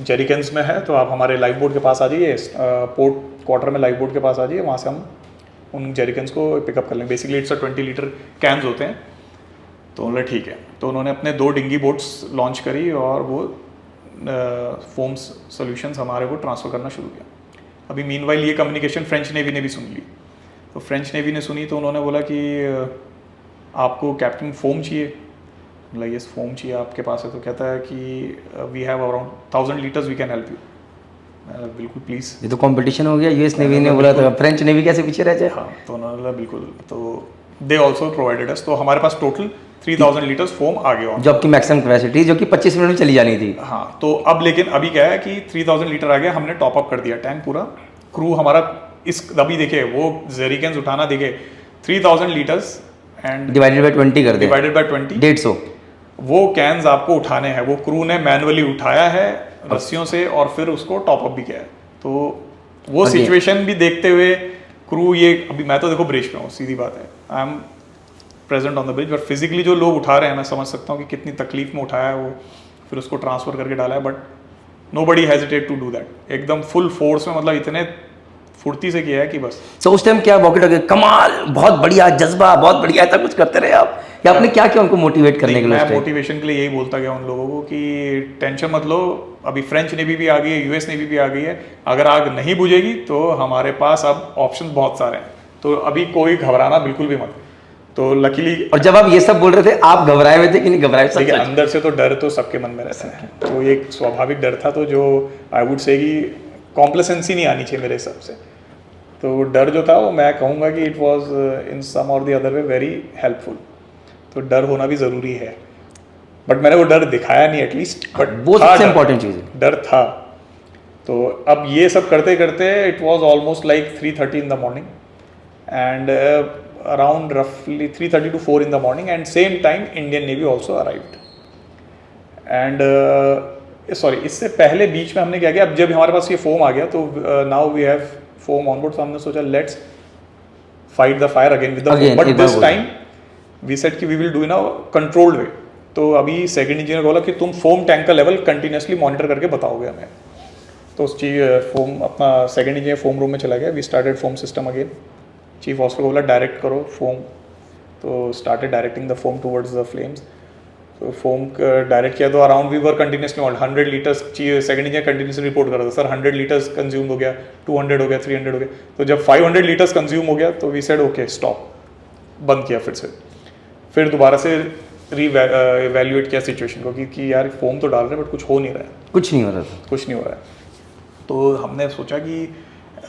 जेरिकन्स में है तो आप हमारे लाइफ बोट के पास आ जाइए, पोर्ट क्वार्टर में लाइफ बोट के पास आ जाइए, वहाँ से हम उन जेरिकन्स को पिकअप कर लेंगे। बेसिकली इट्स 20 लीटर कैंस होते हैं। तो उन्होंने ठीक है, तो उन्होंने अपने 2 डिंगी बोट्स लॉन्च करी और वो फोम्स सॉल्यूशंस हमारे को ट्रांसफ़र करना शुरू किया। अभी मीनवाइल ये कम्युनिकेशन फ्रेंच नेवी ने भी सुन ली। तो फ्रेंच नेवी ने सुनी तो उन्होंने बोला कि आपको कैप्टन फोम चाहिए, मतलब ये फोम चाहिए आपके पास है। तो कहता है कि we have around 1000 litres we can help you. बिल्कुल प्लीज़, ये तो कंपटीशन हो गया, यूएस नेवी ने बोला तो फ्रेंच नेवी कैसे पीछे रह जाए। हाँ, तो उन्होंने बोला बिल्कुल। तो दे ऑल्सो प्रोवाइडेड अस, तो हमारे पास टोटल 3000 लीटर्स फोम आ गया जो आपकी मैक्सिमम कैपेसिटी जो कि 25 मिनट में चली जानी थी। हाँ, तो अब लेकिन अभी क्या है कि 3000 लीटर आ गया, हमने टॉप अप कर दिया टैंक पूरा। क्रू हमारा इस अभी देखे वो जेरिकन्स उठाना देखे 3000 लीटर्स एंड डिवाइडेड बाय 20 कर दे, डिवाइडेड बाय 20 150 वो कैंस आपको उठाने हैं। वो क्रू ने मैनुअली उठाया है रस्सियों से और फिर उसको टॉप अप भी किया है। तो वो सिचुएशन भी देखते हुए क्रू ये अभी मैं तो देखो ब्रिज पे हूँ, सीधी बात है, I am present on the bridge, but physically जो लोग उठा रहे हैं मैं समझ सकता हूँ कि कितनी तकलीफ में उठाया है वो, फिर उसको ट्रांसफर करके डाला है, but nobody hesitate to do that. एकदम फुल फोर्स में, मतलब इतने फुर्ती से किया है कि बस। तो उस टाइम क्या वॉकी टॉकी कमाल, बहुत बढ़िया जज्बा, बहुत बढ़िया, ऐसा कुछ करते रहे आप या आपने क्या किया उनको मोटिवेट करने के लिए? मैं मोटिवेशन के लिए यही बोलता गया उन लोगों को कि टेंशन मत लो, अभी फ्रेंच नेवी भी आ गई है, यूएस नेवी भी आ गई है, अगर आग नहीं बुझेगी तो हमारे पास अब ऑप्शन बहुत सारे हैं, तो अभी कोई घबराना बिल्कुल भी मत। तो लकीली, और जब आप ये सब बोल रहे थे आप घबराए हुए थे कि नहीं घबराए? देखिए अंदर से तो डर तो सबके मन में रहता है, तो एक स्वाभाविक डर था, तो जो आई वुड से कि कॉम्प्लेसेंसी नहीं आनी चाहिए मेरे हिसाब से। तो डर जो था वो मैं कहूँगा कि इट वाज इन सम और the other way very helpful. तो डर होना भी ज़रूरी है, बट मैंने वो डर दिखाया नहीं एटलीस्ट, बट वो सबसे इम्पोर्टेंट चीज़ है, डर था। तो अब ये सब करते करते it was almost like 3:30 in the morning and around roughly 3:30 to 4 in the morning, and same time Indian Navy also arrived and sorry इससे पहले बीच में हमने क्या किया, अब जब हमारे पास ये फोम आ गया तो now we have foam on board, तो हमने सोचा let's fight the fire again with the foam, but this time we said कि we will do in a controlled way. तो अभी सेकंड इंजीनियर बोला कि तुम फोम टैंक का लेवल कंटिन्यूसली मॉनिटर करके बताओगे हमें। तो उस चीज फोम अपना सेकंड इंजीनियर फोम रूम में चला गया, we started foam system again. Chief officer को बोला डायरेक्ट करो फोम, तो started directing the foam towards the flames. तो फोम डायरेक्ट किया तो around we were continuously 100 litres, second engineer continuously report कर रहा था सर 100 लीटर्स कंज्यूम हो गया, 200 हो गया, 300 हो गया। तो जब 500 लीटर्स कंज्यूम हो गया तो वी सेड ओके स्टॉप, बंद किया फिर से, फिर दोबारा से इवैल्यूएट किया सिचुएशन को कि यार फोम तो डाल रहे हैं बट कुछ हो नहीं रहा है, कुछ नहीं हो रहा था, कुछ नहीं हो रहा है। तो हमने सोचा कि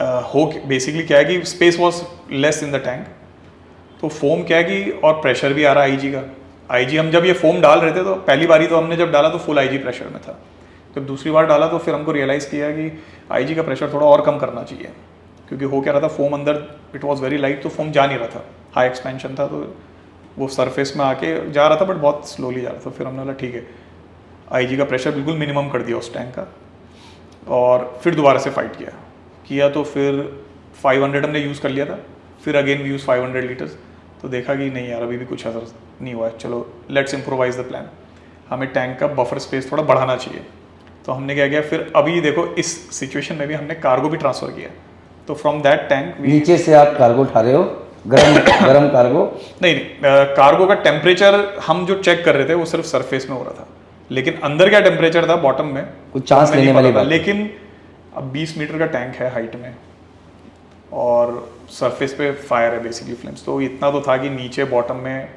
हो बेसिकली क्या है कि space was less in the tank, तो फोम क्या है कि और प्रेशर भी आ रहा है आईजी का। आईजी हम जब ये फोम डाल रहे थे तो पहली बारी तो हमने जब डाला तो फुल आईजी प्रेशर में था, जब दूसरी बार डाला तो फिर हमको रियलाइज़ किया कि आईजी का प्रेशर थोड़ा और कम करना चाहिए, क्योंकि हो क्या रहा था फोम अंदर इट वॉज वेरी लाइट, तो फोम जा नहीं रहा था, हाई एक्सपेंशन था, तो वो सरफेस में आके जा रहा था बट बहुत स्लोली जा रहा था। फिर हमने बोला ठीक है, आईजी का प्रेशर बिल्कुल मिनिमम कर दिया उस टैंक का, और फिर दोबारा से फाइट किया तो फिर 500 हमने यूज़ कर लिया था, फिर अगेन वी यूज़ 500 लीटर्स। तो देखा कि नहीं यार अभी भी कुछ असर नहीं हुआ है, चलो लेट्स इम्प्रोवाइज द प्लान, हमें टैंक का बफर स्पेस थोड़ा बढ़ाना चाहिए। तो हमने क्या किया, फिर अभी देखो इस सिचुएशन में भी हमने कार्गो भी ट्रांसफ़र किया, तो फ्रॉम दैट टैंक नीचे से आप कार्गो उठा रहे हो गरम गरम कार्गो। नहीं कार्गो का टेम्परेचर हम जो चेक कर रहे थे वो सिर्फ सरफेस में हो रहा था, लेकिन अंदर क्या टेम्परेचर था बॉटम में कुछ चांस हमें लेने नहीं वाली पता था। बात। लेकिन अब 20 मीटर का टैंक है हाइट में और सरफेस पे फायर है बेसिकली फ्लेम्स, तो इतना तो था कि नीचे बॉटम में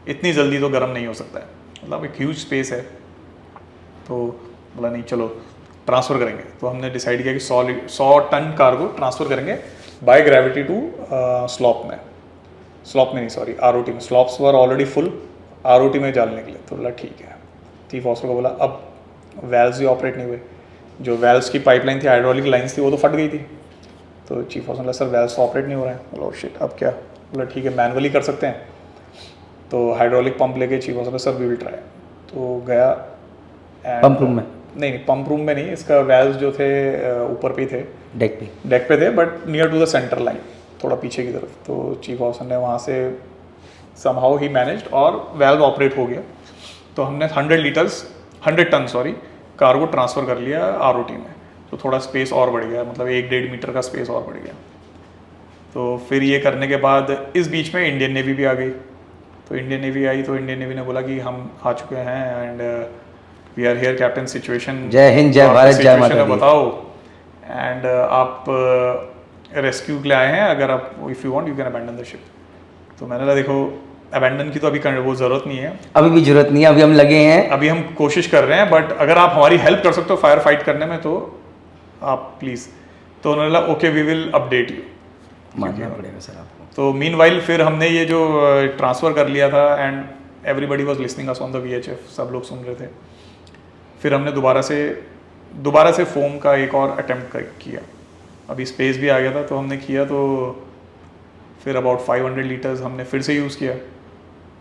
इतनी जल्दी तो गर्म नहीं हो सकता है, मतलब एक ह्यूज स्पेस है। तो बोला नहीं चलो ट्रांसफ़र करेंगे, तो हमने डिसाइड किया कि 100 टन कार्गो ट्रांसफ़र करेंगे बाय ग्रेविटी टू स्लॉप में नहीं सॉरी ROT में। Slopes were already full, ROT में डालने के लिए। तो बोला ठीक है। चीफ ऑफिसर को बोला अब वेल्व्स भी ऑपरेट नहीं हुए, जो वेल्व्स की पाइपलाइन थी हाइड्रोलिक लाइन्स थी वो तो फट गई थी। तो चीफ ऑफिसर बोला सर वेल्व्स ऑपरेट नहीं हो रहे हैं। बोला शिट अब क्या? बोला ठीक है मैनुअली कर सकते हैं। तो हाइड्रोलिक पंप लेके chief officer sir we will try. तो गया पंप रूम में? नहीं पंप रूम में नहीं, इसका वेल्व्स जो थे ऊपर पे ही थे, डेक पे थे but near to the centre line, थोड़ा पीछे की तरफ। तो चीफ ऑफिसर ने वहाँ से समहाउ ही मैनेज्ड और वेल्व ऑपरेट हो गया। तो हमने 100 टन कार्गो ट्रांसफ़र कर लिया ROT में। तो थोड़ा स्पेस और बढ़ गया, मतलब 1-1.5 मीटर का स्पेस और बढ़ गया। तो फिर ये करने के बाद इस बीच में इंडियन नेवी भी आ गई। तो इंडियन नेवी आई तो इंडियन नेवी ने बोला कि हम आ चुके हैं and we are here captain, situation जय हिंद जय भारत जय माता दी बताओ एंड आप रेस्क्यू के लिए आए हैं, अगर आप if you want you can abandon the ship. तो मैंने कहा देखो अबैंडन की तो अभी वो ज़रूरत नहीं है, अभी भी जरूरत नहीं है, अभी हम लगे हैं, अभी हम कोशिश कर रहे हैं, बट अगर आप हमारी हेल्प कर सकते हो फायर फाइट करने में तो आप प्लीज़। तो उन्होंने बोला okay we will update you, मानना पड़ेगा सर आपको। तो मीनवाइल फिर हमने ये जो ट्रांसफ़र कर लिया था and everybody was listening us on the VHF, सब लोग सुन रहे थे। फिर हमने दोबारा से फोम का एक और अटेम्प्ट किया, अभी स्पेस भी आ गया था तो हमने किया। तो फिर अबाउट 500 लीटर्स हमने फिर से यूज़ किया,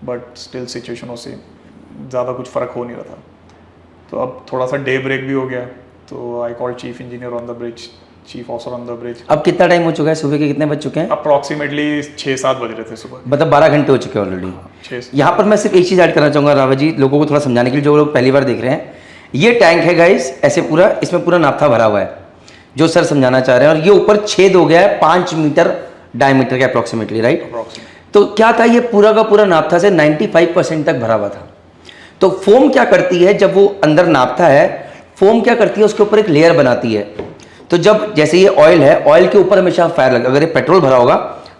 बट स्टिल सिचुएशनों से ज़्यादा कुछ फ़र्क हो नहीं रहा था। तो अब थोड़ा सा डे ब्रेक भी हो गया, तो I call chief engineer on the bridge, chief officer on the bridge. अब कितना टाइम हो चुका है? सुबह के कितने बज चुके हैं? अप्रॉक्सीमेटली 6-7 बज रहे थे सुबह, मतलब 12 घंटे हो चुके हैं ऑलरेडी। 6। यहाँ पर मैं सिर्फ एक चीज़ ऐड करना चाहूँगा रावत जी, लोगों को थोड़ा समझाने के लिए, जो लोग पहली बार देख रहे हैं। ये टैंक है गाइस, ऐसे पूरा इसमें पूरा नाफ्था भरा हुआ है जो सर समझाना चाह रहे हैं, और ये ऊपर छेद हो गया है 5 मीटर डायमीटर के अप्रॉक्सीमेटली, राइट? तो क्या था, ये पूरा का पूरा नाफ्था से 95% तक भरा हुआ था। तो फोम क्या करती है, जब वो अंदर नाफ्था है, फोम क्या करती है उसके ऊपर एक लेयर बनाती है। तो जब जैसे ये ऑयल है, ऑयल के ऊपर हमेशा फायर लगे, अगर ये पेट्रोल भरा होगा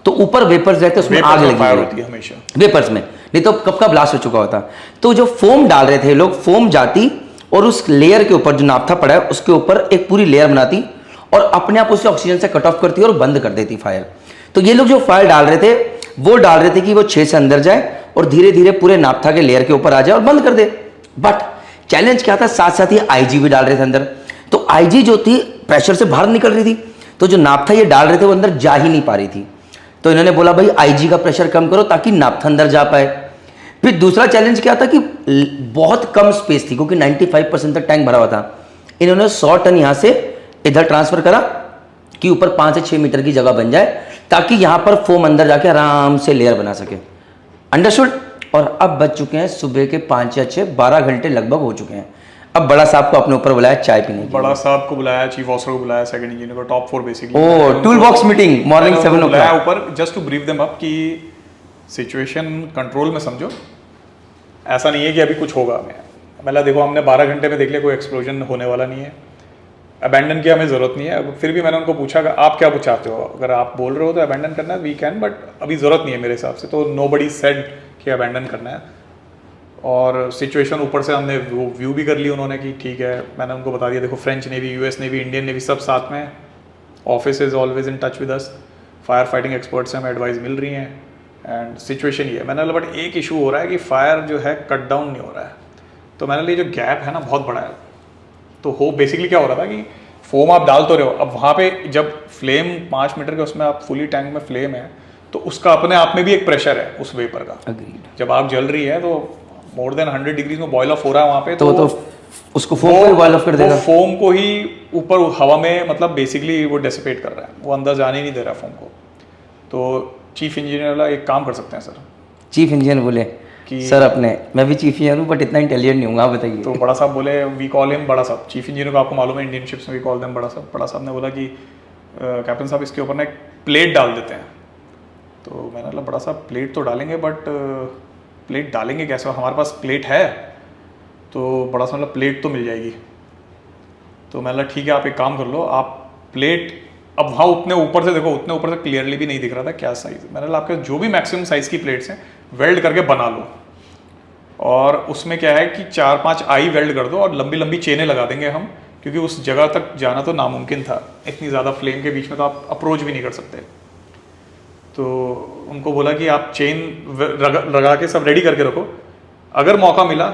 तो ऊपर वेपर्स रहते हैं, उसमें आग लगी होती है हमेशा वेपर्स में, नहीं तो कब का ब्लास्ट हो चुका होता। तो जो फोम डाल रहे थे लोग, फोम जाती और उस लेयर के ऊपर जो नाफ्था पड़ा है उसके ऊपर एक पूरी लेयर बनाती और अपने आप उसे ऑक्सीजन से कट ऑफ करती और बंद कर देती फायर। तो ये लोग जो फायर डाल रहे थे वो डाल रहे थे कि वो 6 से अंदर जाए और धीरे धीरे पूरे नाफ्था के लेयर के ऊपर आ जाए और बंद कर दे। बट चैलेंज क्या था, साथ साथ ही IG भी डाल रहे थे अंदर। तो IG जो थी प्रेशर से बाहर निकल रही थी, तो जो नाफ्था ये डाल रहे थे वो अंदर जा ही नहीं पा रही थी। तो इन्होंने बोला भाई IG का प्रेशर कम करो ताकि नाफ्था अंदर जा पाए। फिर दूसरा चैलेंज क्या था कि बहुत कम स्पेस थी, क्योंकि 95% तक टैंक भरा हुआ था। इन्होंने 100 टन यहाँ से इधर ट्रांसफर करा कि ऊपर 5 से 6 मीटर की जगह बन जाए, ताकि यहाँ पर फोम अंदर जाके आराम से लेयर बना सके। अंडरस्टूड? और अब बज चुके हैं सुबह के 5 या 6, 12 घंटे लगभग हो चुके हैं। अब बड़ा साहब को अपने ऊपर बुलाया चाय पीने के लिए। बड़ा साहब को बुलाया, चीफ ऑफिसर को बुलाया, सेकंड इंजीनियर को, टॉप 4 बेसिकली। ओ टूल बॉक्स मीटिंग मॉर्निंग 7 बुलाया ऊपर, just to brief them up कि सिचुएशन कंट्रोल में समझो, ऐसा नहीं है कि अभी कुछ होगा। मतलब देखो हमने 12 घंटे में देख लिया कोई एक्सप्लोजन होने वाला नहीं है, अबैंडन की हमें ज़रूरत नहीं है। अब फिर भी मैंने उनको पूछा कि आप क्या चाहते हो, अगर आप बोल रहे हो तो अबैंडन करना है वी कैन, बट अभी ज़रूरत नहीं है मेरे हिसाब से। तो नोबडी सेड कि अबैंडन करना है। और सिचुएशन ऊपर से हमने व्यू भी कर ली उन्होंने कि ठीक है। मैंने उनको बता दिया देखो French navy, US navy, Indian navy सब साथ में, office is always in touch with us, fire fighting experts से हमें एडवाइस मिल रही हैं एंड सिचुएशन ये है। मैंने बोला बट एक इशू हो रहा है कि फायर जो है कट डाउन नहीं हो रहा है। तो मैंने लिए जो गैप है ना बहुत बड़ा है। तो हो बेसिकली क्या हो रहा था कि फोम आप डाल तो रहे हो, अब वहाँ पे जब फ्लेम 5 मीटर के उसमें आप फुली टैंक में फ्लेम है तो उसका अपने आप में भी एक प्रेशर है उस वेपर का। Agreed. जब आग जल रही है तो मोर देन 100 डिग्रीज में बॉयल ऑफ हो रहा है वहाँ पे, तो उसको फोम को ही बॉयल ऑफ कर देगा। फोम को ही ऊपर हवा में मतलब बेसिकली वो डेसिपेट कर रहा है, वो अंदर जाने नहीं दे रहा फोम को। तो चीफ इंजीनियर वाला एक काम कर सकते हैं सर। चीफ इंजीनियर बोले कि सर अपने, मैं भी चीफ इंजीनियर हूँ बट इतना इंटेलिजेंट नहीं हूँ, आप बताइए। तो बड़ा साहब बोले वी कॉल हिम बड़ा साहब। चीफ इंजीनियर को आपको मालूम है इंडियन शिप्स में वी कॉल देम बड़ा साहब। बड़ा साहब ने बोला कि कैप्टन साहब इसके ऊपर ना एक प्लेट डाल देते हैं तो मैंने बोला बड़ा सा प्लेट तो डालेंगे, बट प्लेट डालेंगे कैसे, हमारे पास प्लेट है, तो बड़ा सा मतलब प्लेट तो मिल जाएगी। तो मैंने बोला ठीक है, आप एक काम कर लो, आप प्लेट, अब वहाँ उतने ऊपर से देखो, उतने ऊपर से क्लियरली भी नहीं दिख रहा था क्या साइज़। मैंने बोला आपके जो भी मैक्सिमम साइज़ की प्लेट्स हैं वेल्ड करके बना लो, और उसमें क्या है कि 4-5 आई वेल्ड कर दो और लंबी लंबी चेनें लगा देंगे हम, क्योंकि उस जगह तक जाना तो नामुमकिन था, इतनी ज़्यादा फ्लेम के बीच में तो आप अप्रोच भी नहीं कर सकते। तो उनको बोला कि आप चेन लगा के सब रेडी करके रखो, अगर मौका मिला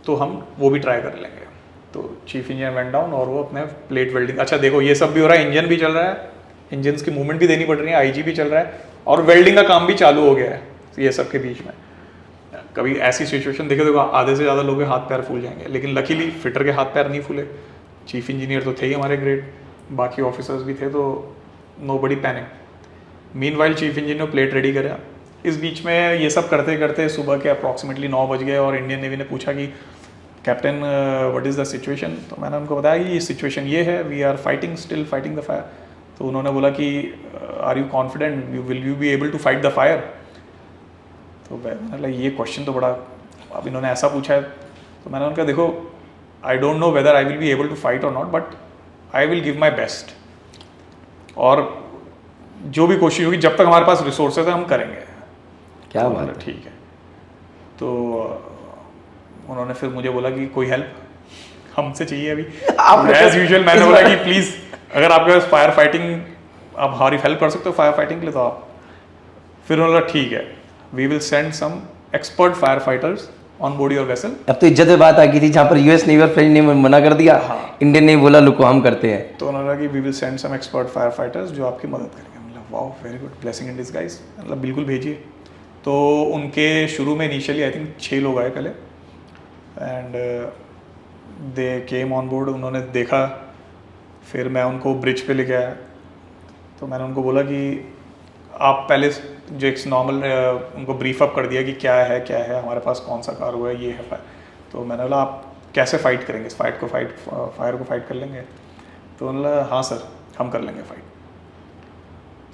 तो हम वो भी ट्राई कर लेंगे। तो चीफ इंजीनियर वेंट डाउन और वो अपने प्लेट वेल्डिंग, अच्छा देखो ये सब भी हो रहा है, इंजन भी चल रहा है, इंजन की मूवमेंट भी देनी पड़ रही है, आईजी भी चल रहा है, और वेल्डिंग का काम भी चालू हो गया है ये सब के बीच में। कभी ऐसी सिचुएशन देखे देखो, आधे से ज़्यादा लोगों के हाथ पैर फूल जाएंगे, लेकिन लकीली फिटर के हाथ पैर नहीं फूले। चीफ इंजीनियर तो थे ही हमारे ग्रेट, बाकी ऑफिसर्स भी थे, तो नो बडी पैनिक। मीनवाइल चीफ इंजीनियर ने प्लेट रेडी करा। इस बीच में ये सब करते करते सुबह के अप्रॉक्सीमेटली 9 बज गए, और इंडियन नेवी ने पूछा कि captain what is the situation. तो मैंने उनको बताया कि ये सिचुएशन ये है, we are fighting, still fighting the fire. तो उन्होंने बोला कि are you confident, will you be able to fight the fire. तो मैंने ये क्वेश्चन तो बड़ा, अब इन्होंने ऐसा पूछा है, तो मैंने उनका देखो, I don't know whether I will be able to fight और not, but I will give my best, और जो भी कोशिश होगी, जब तक हमारे पास रिसोर्सेज है हम करेंगे। क्या बात है, ठीक है। तो उन्होंने फिर मुझे बोला कि कोई हेल्प हमसे चाहिए अभी। एज यूजुअल मैंने बोला कि प्लीज़ अगर आपके पास फायर फाइटिंग, आप हमारी हेल्प कर सकते हो फायर फाइटिंग के लिए तो आप। फिर उन्होंने बोला ठीक है, we will send some expert fire fighters on board your vessel. अब तो इज्जत में बात आ गई थी, जहाँ पर यूएस नेवी और फ्रेंच नेवी ने मना कर दिया, हाँ। इंडियन नेवी बोला लुको हम करते हैं। तो उन्होंने कहा कि we will send some expert fire fighters जो आपकी मदद करेंगे। मतलब wow, very good, blessing in disguise, मतलब बिल्कुल भेजिए। तो उनके शुरू में इनिशियली आई थिंक 6 लोग आए पहले, and they came on board. उन्होंने देखा, फिर मैं उनको ब्रिज पे लेके आया। तो मैंने उनको बोला कि आप पहले जो एक नॉर्मल उनको ब्रीफ अप कर दिया कि क्या है हमारे पास, कौन सा कार्गो है, ये है फायर। तो मैंने बोला आप कैसे फाइट करेंगे, इस फायर को फाइट कर लेंगे। तो उन्होंने बोला हाँ सर हम कर लेंगे फाइट।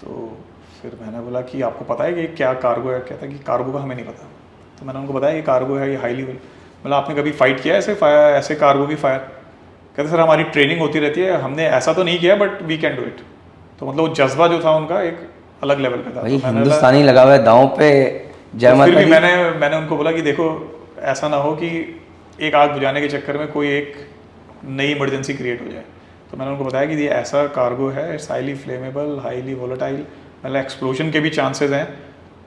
तो फिर मैंने बोला कि आपको पता है कि क्या कार्गो है। कहता है कि कार्गो का हमें नहीं पता। तो मैंने उनको बताया ये कार्गो है, ये हाई लेवल, मतलब आपने कभी फाइट किया है ऐसे कार्गो की फायर। कहते सर हमारी ट्रेनिंग होती रहती है, हमने ऐसा तो नहीं किया but we can do it. तो मतलब वो जज्बा जो था उनका एक अलग लेवल पे था। भाई तो हिंदुस्तानी लगा हुआ है दांव पे, जय माता फिर भी दी। मैंने उनको बोला कि देखो ऐसा ना हो कि एक आग बुझाने के चक्कर में कोई एक नई इमरजेंसी क्रिएट हो जाए। तो मैंने उनको बताया कि ये ऐसा कार्गो है, it's highly flammable, highly volatile, मतलब एक्सप्लोजन के भी चांसेस हैं।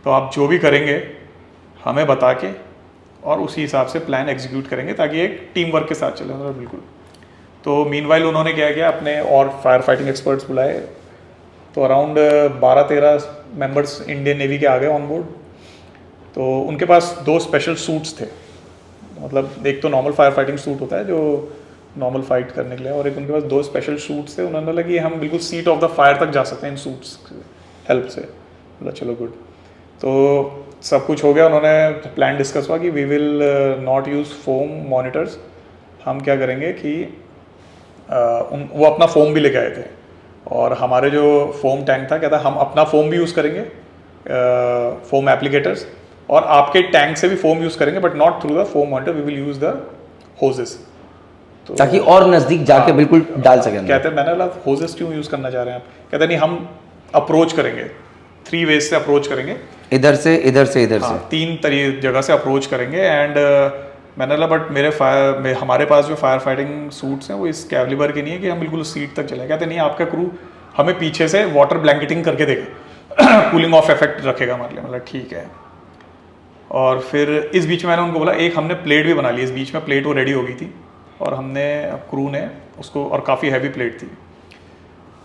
तो आप जो भी करेंगे हमें बता के और उसी हिसाब से प्लान एग्जीक्यूट करेंगे ताकि एक टीम वर्क के साथ चले। मतलब बिल्कुल। तो मीनवाइल उन्होंने क्या किया, अपने और फायर फाइटिंग एक्सपर्ट्स बुलाए। तो अराउंड 12-13 मेंबर्स इंडियन नेवी के आ गए ऑन बोर्ड। तो उनके पास 2 स्पेशल सूट्स थे, मतलब एक तो नॉर्मल फायर फाइटिंग सूट होता है जो नॉर्मल फाइट करने के लिए, और एक उनके पास 2 स्पेशल सूट्स थे। उन्होंने बोला कि हम बिल्कुल सीट ऑफ द फायर तक जा सकते हैं इन सूट्स हेल्प से। बोला चलो गुड। तो सब कुछ हो गया, उन्होंने प्लान डिस्कस हुआ कि we will not use foam monitors. हम क्या करेंगे कि वो अपना फोम भी लेके आए थे, और हमारे जो फोम टैंक था कहता हम अपना फोम भी यूज़ करेंगे, फोम एप्लीकेटर्स, और आपके टैंक से भी फोम यूज़ करेंगे but not through the foam monitor, we will use the hoses. तो ताकि और नजदीक जाके बिल्कुल डाल सकें। कहते हैं मैंने बोला होजेस क्यों यूज़ करना चाह रहे हैं आप। कहते नहीं हम अप्रोच करेंगे, 3 वेज से अप्रोच करेंगे, इधर से इधर से इधर से, 3 जगह से अप्रोच करेंगे। एंड मैंने बोला बट हमारे पास जो फायर फाइटिंग सूट्स हैं वो इस कैलिबर के नहीं है कि हम बिल्कुल सीट तक चले। कहते नहीं आपका क्रू हमें पीछे से वाटर ब्लैंकेटिंग करके देगा, कूलिंग ऑफ इफेक्ट रखेगा हमारे लिए। मतलब ठीक है। और फिर इस बीच में मैंने उनको बोला एक हमने प्लेट भी बना ली, इस बीच में प्लेट वो रेडी हो गई थी, और हमने क्रू ने उसको, और काफ़ी हैवी प्लेट थी,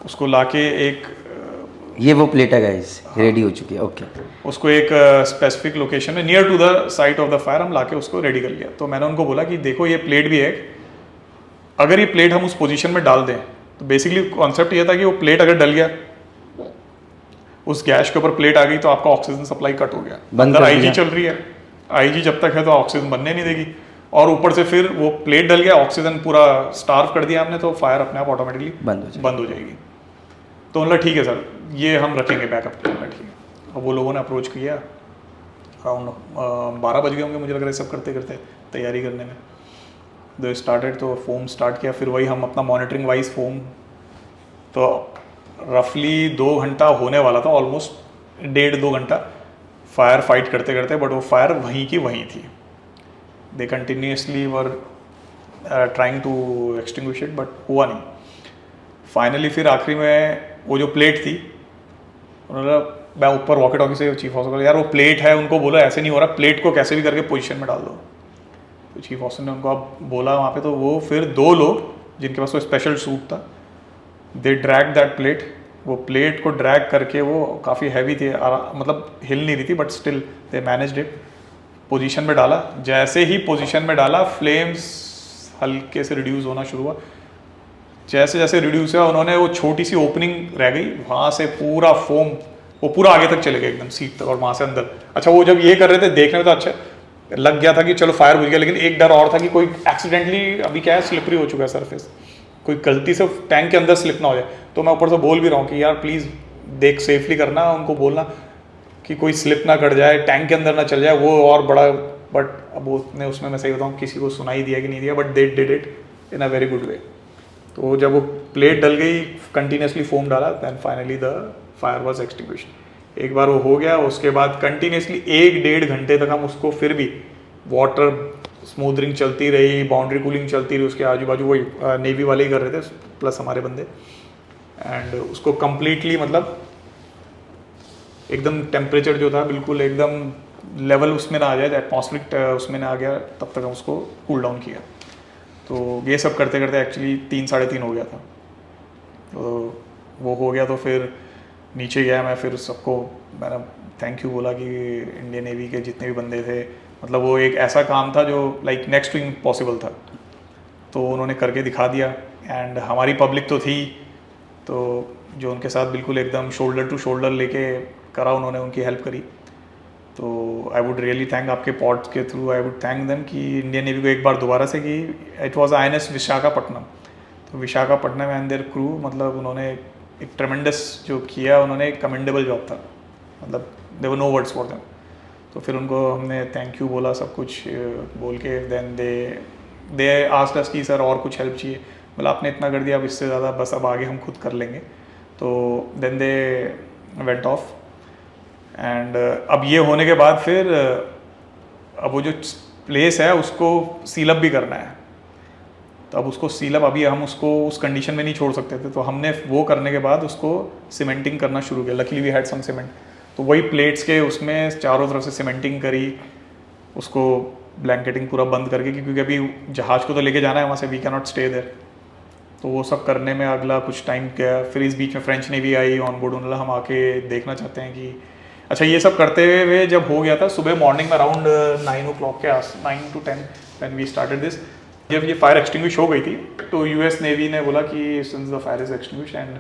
उसको लाके एक, ये वो प्लेट है गाइस, रेडी हो चुकी है। ओके। उसको एक स्पेसिफिक लोकेशन में near to the site of the fire हम लाके उसको रेडी कर लिया। तो मैंने उनको बोला कि देखो ये प्लेट भी है, अगर ये प्लेट हम उस पोजीशन में डाल दें तो बेसिकली कॉन्सेप्ट ये था कि वो प्लेट अगर डल गया, उस गैस के ऊपर प्लेट आ गई तो आपका ऑक्सीजन सप्लाई कट हो गया, अंदर आईजी चल रही है, आईजी जब तक है तो ऑक्सीजन बनने नहीं देगी, और ऊपर से फिर वो प्लेट डल गया, ऑक्सीजन पूरा स्टार्व कर दिया हमने, तो फायर अपने आप ऑटोमेटिकली बंद हो जाएगी। तो मतलब ठीक है सर ये हम रखेंगे बैकअप के लिए। ठीक है। अब वो लोगों ने अप्रोच किया, अराउंड 12 बज गए होंगे मुझे लग रहा है सब करते करते तैयारी करने में। दो स्टार्टेड, तो फोम स्टार्ट किया, फिर वही हम अपना मॉनिटरिंग वाइज फोम, तो रफली 2 घंटा होने वाला था, ऑलमोस्ट 1.5-2 घंटा फायर फाइट करते करते, बट वो फायर वहीं की वहीं थी। They continuously were trying to extinguish it, but हुआ नहीं। फाइनली फिर आखिरी में वो जो प्लेट थी, उन्होंने, मैं ऊपर वॉकी टॉकी से चीफ ऑफिसर, यार वो प्लेट है, उनको बोला ऐसे नहीं हो रहा, प्लेट को कैसे भी करके पोजीशन में डाल दो। तो चीफ ऑफिसर ने उनको अब बोला वहाँ पे, तो वो फिर 2 लोग जिनके पास वो स्पेशल सूट था, दे ड्रैग दैट प्लेट, वो प्लेट को ड्रैग करके, वो काफ़ी हैवी थी, मतलब हिल नहीं रही थी, but still they managed it, position में डाला। जैसे ही पोजीशन में डाला, फ्लेम्स हल्के से रिड्यूस होना शुरू हुआ। जैसे जैसे रिड्यूस हुआ, उन्होंने वो छोटी सी ओपनिंग रह गई, वहाँ से पूरा फोम वो पूरा आगे तक चले गए एकदम सीट तक, और वहाँ से अंदर। अच्छा, वो जब ये कर रहे थे देखने में तो अच्छा लग गया था कि चलो फायर बुझ गया, लेकिन एक डर और था कि कोई एक्सीडेंटली, अभी क्या है स्लिपरी हो चुका है सरफेस, कोई गलती से टैंक के अंदर स्लिप ना हो जाए। तो मैं ऊपर से बोल भी रहा हूँ कि यार प्लीज़ देख सेफली करना, उनको बोलना कि कोई स्लिप ना कर जाए, टैंक के अंदर ना चल जाए, वो और बड़ा। बट अब उसने, उसमें मैं सही बताऊँ किसी को सुनाई दिया कि नहीं दिया, but they did it in a very good way. तो जब वो प्लेट डल गई, कंटिन्यूसली फोम डाला, then finally the fire was extinguished. एक बार वो हो गया, उसके बाद कंटिन्यूसली 1-1.5 घंटे तक हम उसको, फिर भी वाटर स्मूदरिंग चलती रही, बाउंड्री कूलिंग चलती रही, उसके आजू बाजू वही नेवी वाले ही कर रहे थे प्लस हमारे बंदे, एंड उसको कम्प्लीटली, मतलब एकदम टेम्परेचर जो था बिल्कुल एकदम लेवल उसमें ना आ जाए, एटमॉस्फेरिक उसमें ना आ गया, तब तक हम उसको कूल डाउन किया। तो ये सब करते करते एक्चुअली 3-3:30 हो गया था। तो वो हो गया, तो फिर नीचे गया मैं, फिर सबको मैंने थैंक यू बोला कि इंडियन नेवी के जितने भी बंदे थे, मतलब वो एक ऐसा काम था जो लाइक नेक्स्ट टू इम्पॉसिबल था, तो उन्होंने करके दिखा दिया। एंड हमारी पब्लिक तो थी, तो जो उनके साथ बिल्कुल एकदम शोल्डर टू शोल्डर लेके करा, उन्होंने उनकी हेल्प करी। तो आई वुड रियली थैंक, आपके पॉड के through I would thank them कि इंडियन नेवी को एक बार दोबारा से, कि इट वाज INS विशाखापट्टनम, तो विशाखापट्टनम एंड देयर क्रू, मतलब उन्होंने एक ट्रेमेंडस जो किया, उन्होंने कमेंडेबल जॉब था, मतलब there were no words for them. तो फिर उनको हमने थैंक यू बोला, सब कुछ बोल के, देन दे आस्क्ड अस कि सर और कुछ हेल्प चाहिए, बोला आपने इतना कर दिया, अब इससे ज़्यादा बस अब आगे हम खुद कर लेंगे। तो then they went off, and अब ये होने के बाद फिर अब वो जो प्लेस है उसको सील अप भी करना है, तो अब उसको सील अप, अभी हम उसको उस कंडीशन में नहीं छोड़ सकते थे, तो हमने वो करने के बाद उसको सीमेंटिंग करना शुरू किया। Luckily we had some cement, तो वही प्लेट्स के उसमें चारों तरफ से सीमेंटिंग करी, उसको ब्लैंकेटिंग पूरा बंद करके, क्योंकि अभी जहाज़ को तो लेके जाना है वहाँ से, we can not stay there. तो वो सब करने में अगला कुछ टाइम गया। फिर इस बीच में French navy I on board, उन्होंने हम आके देखना चाहते हैं कि अच्छा, ये सब करते हुए जब हो गया था सुबह मॉर्निंग में अराउंड 9 o'clock के आस 9 to 10 when we started this, जब ये फायर एक्सटिंग्विश हो गई थी, तो US नेवी ने बोला कि since the fire is extinguish and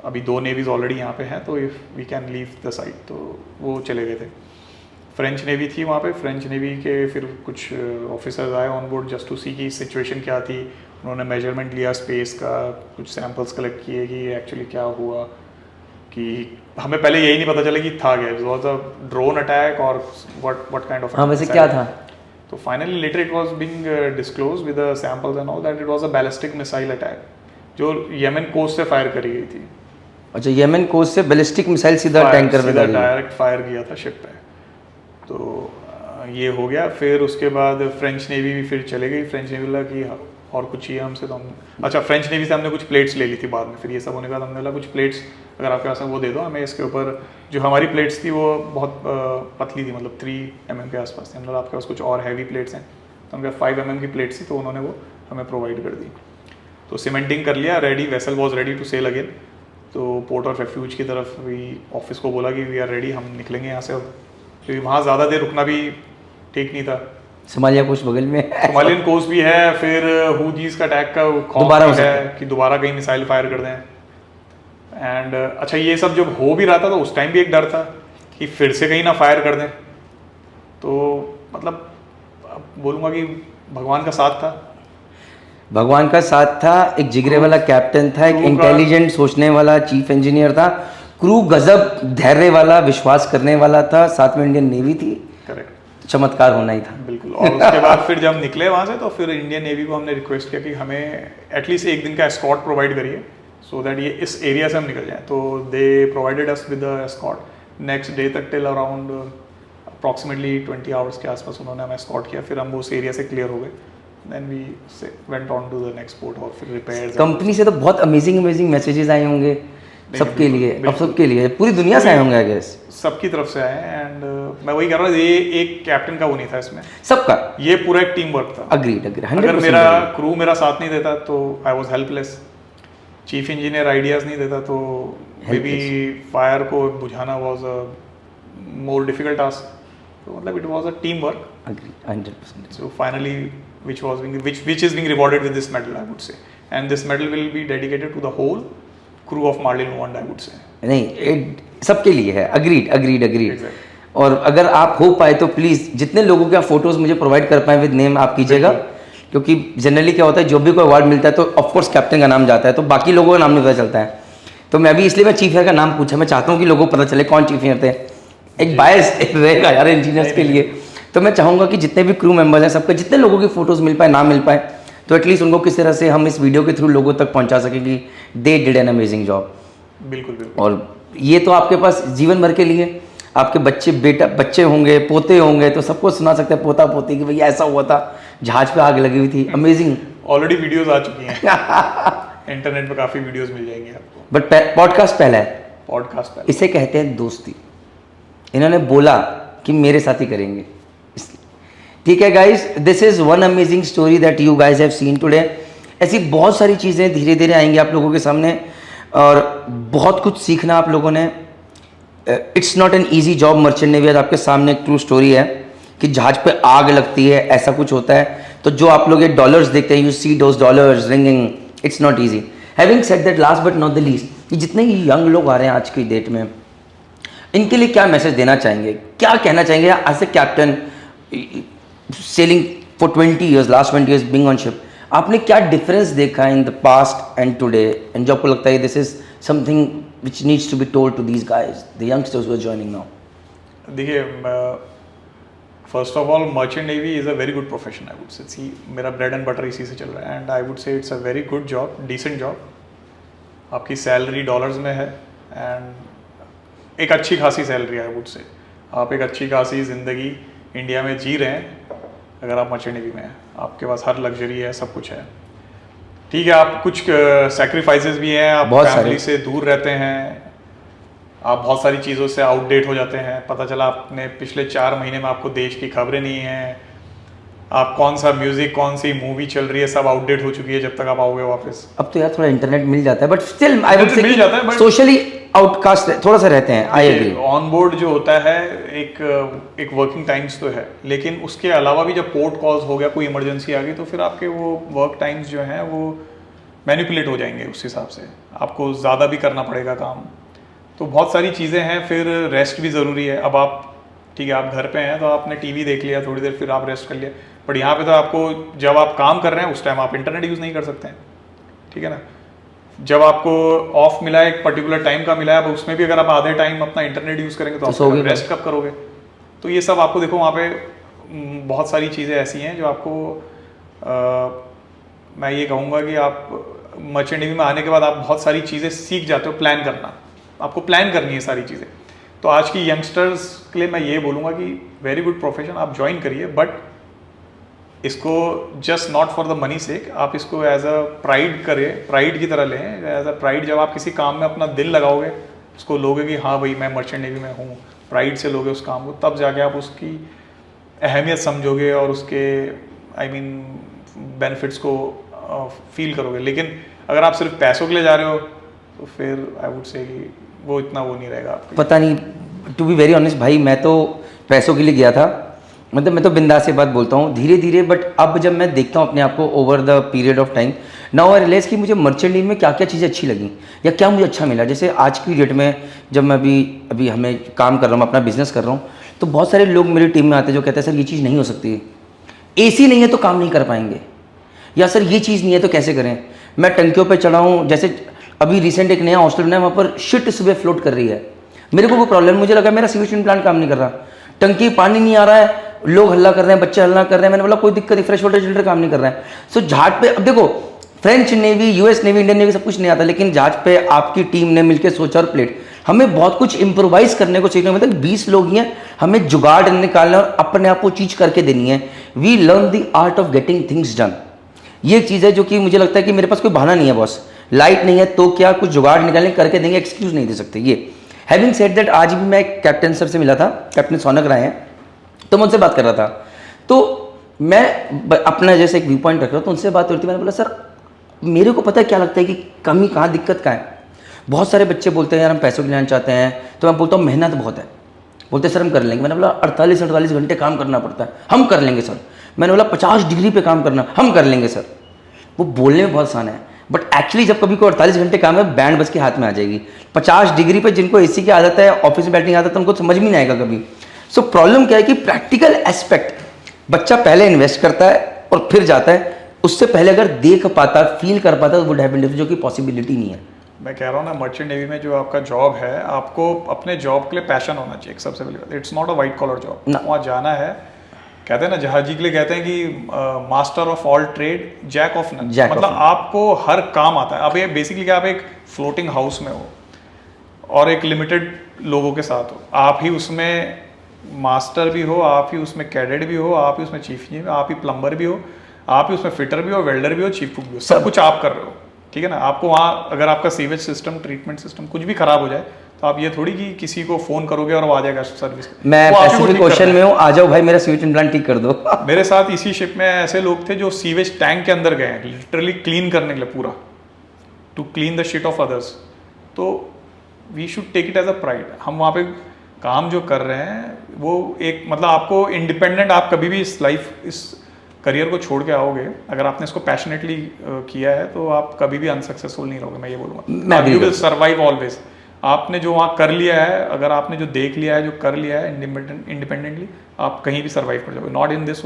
अभी 2 नेवीज ऑलरेडी यहाँ पे हैं, तो if we can leave the site, तो वो चले गए थे। फ्रेंच नेवी थी वहाँ पे, फ्रेंच नेवी के फिर कुछ ऑफिसर्स आए ऑन बोर्ड जस्ट टू सी की सिचुएशन क्या थी। उन्होंने मेजरमेंट लिया स्पेस का, कुछ सैम्पल्स कलेक्ट किए कि एक्चुअली क्या हुआ, कि हमें पहले यही नहीं पता चला कि था क्या, it was a drone attack और व्हाट काइंड ऑफ, हाँ वैसे क्या था। तो finally later it was being disclosed with the samples and all that it was a ballistic missile attack जो येमेन कोस्ट से फायर करी गई थी। अच्छा, येमेन कोस्ट से बैलिस्टिक मिसाइल सीधा टैंकर पे डायरेक्ट फायर किया था शिप पे। तो ये हो गया। फिर उसके बाद फ्रेंच नेवी भी फिर चले गई। फ्रेंच नेवी बोला कि और कुछ चाहिए हमसे, तो हम अच्छा फ्रेंच नेवी से हमने कुछ प्लेट्स ले ली थी बाद में। फिर ये सब होने के बाद हमने बोला कुछ प्लेट्स अगर आपके पास है वो दे दो हमें। इसके ऊपर जो हमारी प्लेट्स थी वो बहुत पतली थी, मतलब 3 mm के आसपास थी। हमने बोला आपके पास कुछ और हैवी प्लेट्स हैं, तो उनके 5 mm की प्लेट्स थी, तो उन्होंने वो हमें प्रोवाइड कर दी। तो सीमेंटिंग कर लिया, ready, vessel was ready to sail again. तो पोर्ट ऑफ रेफ्यूज की तरफ भी ऑफिस को बोला कि वी आर रेडी, हम निकलेंगे यहाँ से अब, क्योंकि वहाँ ज़्यादा देर रुकना भी ठीक नहीं था। सोमालिया कोस्ट बगल में है, सोमालियन कोस्ट भी है, फिर हुजीज का अटैक का दोबारा हो है कि दोबारा कहीं मिसाइल फायर कर दें। एंड अच्छा ये सब जब हो भी रहा था तो उस टाइम भी एक डर था कि फिर से कहीं ना फायर कर दें। तो मतलब अब बोलूँगा कि भगवान का साथ था, भगवान का साथ था, एक जिगरे वाला कैप्टन था, एक इंटेलिजेंट सोचने वाला चीफ इंजीनियर था, क्रू गजब धैर्य वाला, विश्वास करने वाला था, साथ में इंडियन नेवी थी, करेक्ट, चमत्कार होना ही था। बिल्कुल। और उसके बाद फिर जब निकले वहाँ से तो फिर इंडियन नेवी को हमने रिक्वेस्ट किया कि हमें एटलीस्ट एक दिन का एस्कॉर्ट प्रोवाइड करिए सो दैट ये इस एरिया से हम निकल जाएं। तो दे provided us with the escort next day तक, टिल अराउंड अप्रॉक्सीमेटली 20 आवर्स के आसपास उन्होंने हमें एस्कॉर्ट किया। फिर हम उस एरिया से क्लियर हो गए, then we went on to the next port और फिर रिपेयर्स। कंपनी से तो बहुत अमेजिंग मैसेजेस आए होंगे सबके लिए, अब सबके लिए, पूरी दुनिया से आए होंगे आई गेस। सबकी तरफ से आए एंड मैं वही कह रहा हूँ, ये एक कैप्टन का वो नहीं था इसमें, सबका, ये पूरा एक टीम वर्क था। अग्रीड अगर मेरा क्रू मेरा साथ नहीं देता तो I was helpless, chief engineer ideas नहीं देता तो मे बी फायर को बुझाना was a more difficult task. तो मतलब it was a team work, agreed 100%। so finally which is being rewarded with this medal, I would say, and this medal will be dedicated to the whole crew of Marlin One, I would say। नहीं, सबके लिए है, agreed. Exactly. और अगर आप हो पाए तो प्लीज़ जितने लोगों के फोटोज मुझे प्रोवाइड कर पाए विद नेम आप कीजिएगा, क्योंकि जनरली क्या होता है जो भी कोई अवार्ड मिलता है तो ऑफकोर्स कैप्टन का नाम जाता है, तो बाकी लोगों का नाम नहीं पता चलता है। तो मैं अभी इसलिए मैं चीफ इंजीनियर का नाम पूछा, मैं चाहता हूँ कि लोगों को पता चले कौन चीफ इंजीनियर थे, एक बायस रहेगा यार इंजीनियर्स के लिए। तो मैं चाहूँगा कि जितने भी क्रू मेंबर्स हैं सबके जितने लोगों की फोटोज़ मिल पाए, नाम मिल पाए, तो एटलीस्ट उनको किस तरह से हम इस वीडियो के थ्रू लोगों तक पहुँचा सकें कि they did an amazing job. बिल्कुल बिल्कुल। और ये तो आपके पास जीवन भर के लिए, आपके बच्चे होंगे, पोते होंगे, तो सबको सुना सकते हैं पोता पोती कि भैया ऐसा हुआ था, जहाज पे आग लगी हुई थी, अमेजिंग। ऑलरेडी वीडियोस आ चुकी हैं इंटरनेट पे काफ़ी वीडियोस मिल जाएंगी आपको। बट पॉडकास्ट पहला है, पॉडकास्ट पहले इसे कहते हैं दोस्ती। इन्होंने बोला कि मेरे साथ ही करेंगे, ठीक है guys, this is one amazing story that you guys have seen today. ऐसी बहुत सारी चीज़ें धीरे धीरे आएंगी आप लोगों के सामने और बहुत कुछ सीखना आप लोगों ने। It's not an easy job merchant navy. आज आपके सामने एक ट्रू स्टोरी है कि जहाज पे आग लगती है, ऐसा कुछ होता है। तो जो आप लोग ये डॉलर्स देखते हैं, you see those dollars ringing, it's not easy. Having said that, last but not the least, जितने यंग लोग आ रहे हैं आज की डेट में, इनके लिए क्या मैसेज देना चाहेंगे, क्या कहना चाहेंगे as a captain sailing for 20 years, last 20 years being on ship, आपने क्या डिफरेंस देखा in the past and today, and जो आपको लगता है this is something which needs to be told to these guys, the youngsters who are joining now? देखिए, first of all merchant navy is a very good profession, I would say. See, मेरा bread and butter इसी से चल रहा है and I would say it's a very good job, decent job. आपकी salary dollars में है एंड एक अच्छी खासी सैलरी है, आई वुड से। आप एक अच्छी खासी ज़िंदगी इंडिया में जी रहे हैं अगर आप मर्चेंट नेवी में हैं, आपके पास हर लग्जरी है, सब कुछ है। ठीक है, आप कुछ सैक्रिफाइसेस भी हैं, आप फैमिली से दूर रहते हैं, आप बहुत सारी चीज़ों से आउटडेट हो जाते हैं। पता चला आपने पिछले 4 महीने में आपको देश की खबरें नहीं हैं, आप कौन सा म्यूजिक, कौन सी मूवी चल रही है, सब आउटडेट हो चुकी है जब तक आप आओगे वापस। अब तो यार थोड़ा इंटरनेट मिल जाता है, बट स्टिल आई वुड से मिल जाता है, बट सोशली आउटकास्ट थोड़ा सा रहते हैं। I agree. ऑन बोर्ड जो होता है एक वर्किंग टाइम्स तो है, लेकिन उसके अलावा भी जब पोर्ट कॉल्स हो गया, कोई इमरजेंसी आ गई, तो फिर आपके वो वर्क टाइम्स जो हैं वो मैनिपुलेट हो जाएंगे, उस हिसाब से आपको ज़्यादा भी करना पड़ेगा काम। तो बहुत सारी चीज़ें हैं, फिर रेस्ट भी ज़रूरी है। अब आप ठीक है, आप घर पे हैं तो आपने टीवी देख लिया थोड़ी देर, फिर आप रेस्ट कर लिया, बट यहाँ पे तो आपको जब आप काम कर रहे हैं उस टाइम आप इंटरनेट यूज़ नहीं कर सकते हैं, ठीक है ना। जब आपको ऑफ मिला है, एक पर्टिकुलर टाइम का मिला है, अब उसमें भी अगर आप आधे टाइम अपना इंटरनेट यूज़ करेंगे तो आप रेस्ट कब करोगे? तो ये सब आपको देखो, वहाँ पे बहुत सारी चीज़ें ऐसी हैं जो आपको मैं ये कहूँगा कि आप मर्चेंट नेवी में आने के बाद आप बहुत सारी चीज़ें सीख जाते हो। प्लान करना, आपको प्लान करनी है सारी चीज़ें। तो आज की यंगस्टर्स के लिए मैं ये बोलूँगा कि वेरी गुड प्रोफेशन, आप ज्वाइन करिए, बट इसको just not for the money sake, आप इसको एज अ प्राइड करिए, प्राइड की तरह लें, एज अ प्राइड। जब आप किसी काम में अपना दिल लगाओगे, उसको लोगे कि हाँ भाई मैं मर्चेंट नेवी में हूँ, प्राइड से लोगे उस काम को, तब जाके आप उसकी अहमियत समझोगे और उसके बेनिफिट्स को फील करोगे। लेकिन अगर आप सिर्फ पैसों के लिए जा रहे हो तो फिर आई वुड से कि वो इतना वो नहीं रहेगा आपके। पता नहीं, टू बी वेरी ऑनेस्ट भाई, मैं तो पैसों के लिए गया था, मतलब मैं तो बिंदास से बात बोलता हूँ धीरे धीरे। बट अब जब मैं देखता हूँ अपने आप को over the period of time, now I realise कि मुझे मर्चेंट नेवी में क्या क्या चीज़ें अच्छी लगी या क्या मुझे अच्छा मिला। जैसे आज की डेट में जब मैं अभी हमें काम कर रहा हूँ, अपना बिजनेस कर रहा हूँ, तो बहुत सारे लोग मेरी टीम में आते हैं जो कहते हैं सर ये चीज़ नहीं हो सकती, AC नहीं है तो काम नहीं कर पाएंगे, या सर ये चीज़ नहीं है तो कैसे करें। मैं टंकियों पे चढ़ा हूँ, जैसे अभी रिसेंट एक नया हॉस्टल बना है, वहाँ पर शिट सुबह फ्लोट कर रही है। मेरे को वो प्रॉब्लम, मुझे लगा मेरा सीवेज प्लांट काम नहीं कर रहा, टंकी पानी नहीं आ रहा है, लोग हल्ला कर रहे हैं, बच्चे हल्ला कर रहे हैं। मैंने बोला कोई दिक्कत नहीं, फ्रेश वाटर फिल्टर काम नहीं कर रहा है। सो जहाज पे, अब देखो French navy, US navy, Indian navy सब कुछ नहीं आता, लेकिन जहाज पे आपकी टीम ने मिलकर सोचा और प्लेट, हमें बहुत कुछ इंप्रोवाइज करने को सीखना। मतलब 20 लोग ही हैं, हमें जुगाड़ निकालना और अपने आप को चीज करके देनी है। We learn the art of getting things done. ये एक चीज़ है जो कि मुझे लगता है कि मेरे पास कोई बहाना नहीं है बॉस, लाइट नहीं है तो क्या, कुछ जुगाड़ निकालेंगे करके देंगे, एक्सक्यूज नहीं दे सकते। ये हैविंग सेड दैट, आज भी मैं कैप्टन सर से मिला था, कैप्टन सौनक राय हैं, तो मैं उनसे बात कर रहा था, तो मैं अपना जैसे एक व्यू पॉइंट रख रहा था, तो उनसे बात हो रही थी। मैंने बोला सर मेरे को पता है क्या लगता है कि कमी कहाँ, दिक्कत कहाँ है। बहुत सारे बच्चे बोलते हैं यार हम पैसों के लिए चाहते हैं, तो मैं बोलता हूँ मेहनत बहुत है। बोलते सर हम कर लेंगे। मैंने बोला 48 घंटे काम करना पड़ता है, हम कर लेंगे सर। मैंने बोला 50 डिग्री पे काम करना, हम कर लेंगे सर। वो बोलने में बहुत आसान है, बट एक्चुअली जब कभी कोई 48 घंटे काम है, बैंड बस के हाथ में आ जाएगी। 50 डिग्री पे जिनको एसी की आदत है, ऑफिस में बैठने की आदत है, उनको समझ में नहीं आएगा कभी। सो प्रॉब्लम क्या है कि प्रैक्टिकल एस्पेक्ट बच्चा पहले इन्वेस्ट करता है और फिर जाता है, उससे पहले अगर देख पाता, फील कर पाता, तो वुड हैव बीन डिफरेंट, जो कि पॉसिबिलिटी नहीं है। मैं कह रहा हूँ ना, मर्चेंट नेवी में जो आपका जॉब है, आपको अपने जॉब के लिए पैशन होना चाहिए सबसे पहले। It's not a white collar job, वहाँ जाना है। कहते हैं ना जहाजी के लिए कहते हैं कि master of all trade, jack of none. मतलब आपको हर काम आता है। अब ये बेसिकली क्या, आप एक फ्लोटिंग हाउस में हो और एक लिमिटेड लोगों के साथ हो। आप ही उसमें मास्टर भी हो, आप ही उसमें कैडेट भी हो, आप ही उसमें चीफ इंजीनियर, आप ही प्लम्बर भी हो, आप ही उसमें फिटर भी हो, वेल्डर भी हो, चीफ कुक भी हो, सब कुछ आप कर रहे हो। ठीक है ना। आपको वहाँ अगर आपका सीवेज सिस्टम, ट्रीटमेंट सिस्टम कुछ भी खराब हो जाए, तो आप ये थोड़ी कि किसी को फोन करोगे और वो आ जाएगा सर्विस। मैं पैसिफिक क्वेश्चन में हूँ, आ जाओ भाई मेरा सीवेज प्लांट ठीक कर दो। मेरे साथ इसी शिप में ऐसे लोग थे जो सीवेज टैंक के अंदर गए हैं लिटरली क्लीन करने के लिए, पूरा to clean the shit of others. तो we should take it as a pride. हम वहाँ पे काम जो कर रहे हैं वो एक, मतलब आपको इंडिपेंडेंट, आप कभी भी इस लाइफ, इस करियर को छोड़ के आओगे, अगर आपने इसको पैशनेटली किया है, तो आप कभी भी अनसक्सेसफुल नहीं रहोगे। मैं ये बोलूँगा, यू विल सर्वाइव ऑलवेज। आपने जो वहाँ कर लिया है, अगर आपने जो देख लिया है, जो कर लिया है इंडिपेंडेंटली, आप कहीं भी सर्वाइव कर जाओगे। Not in this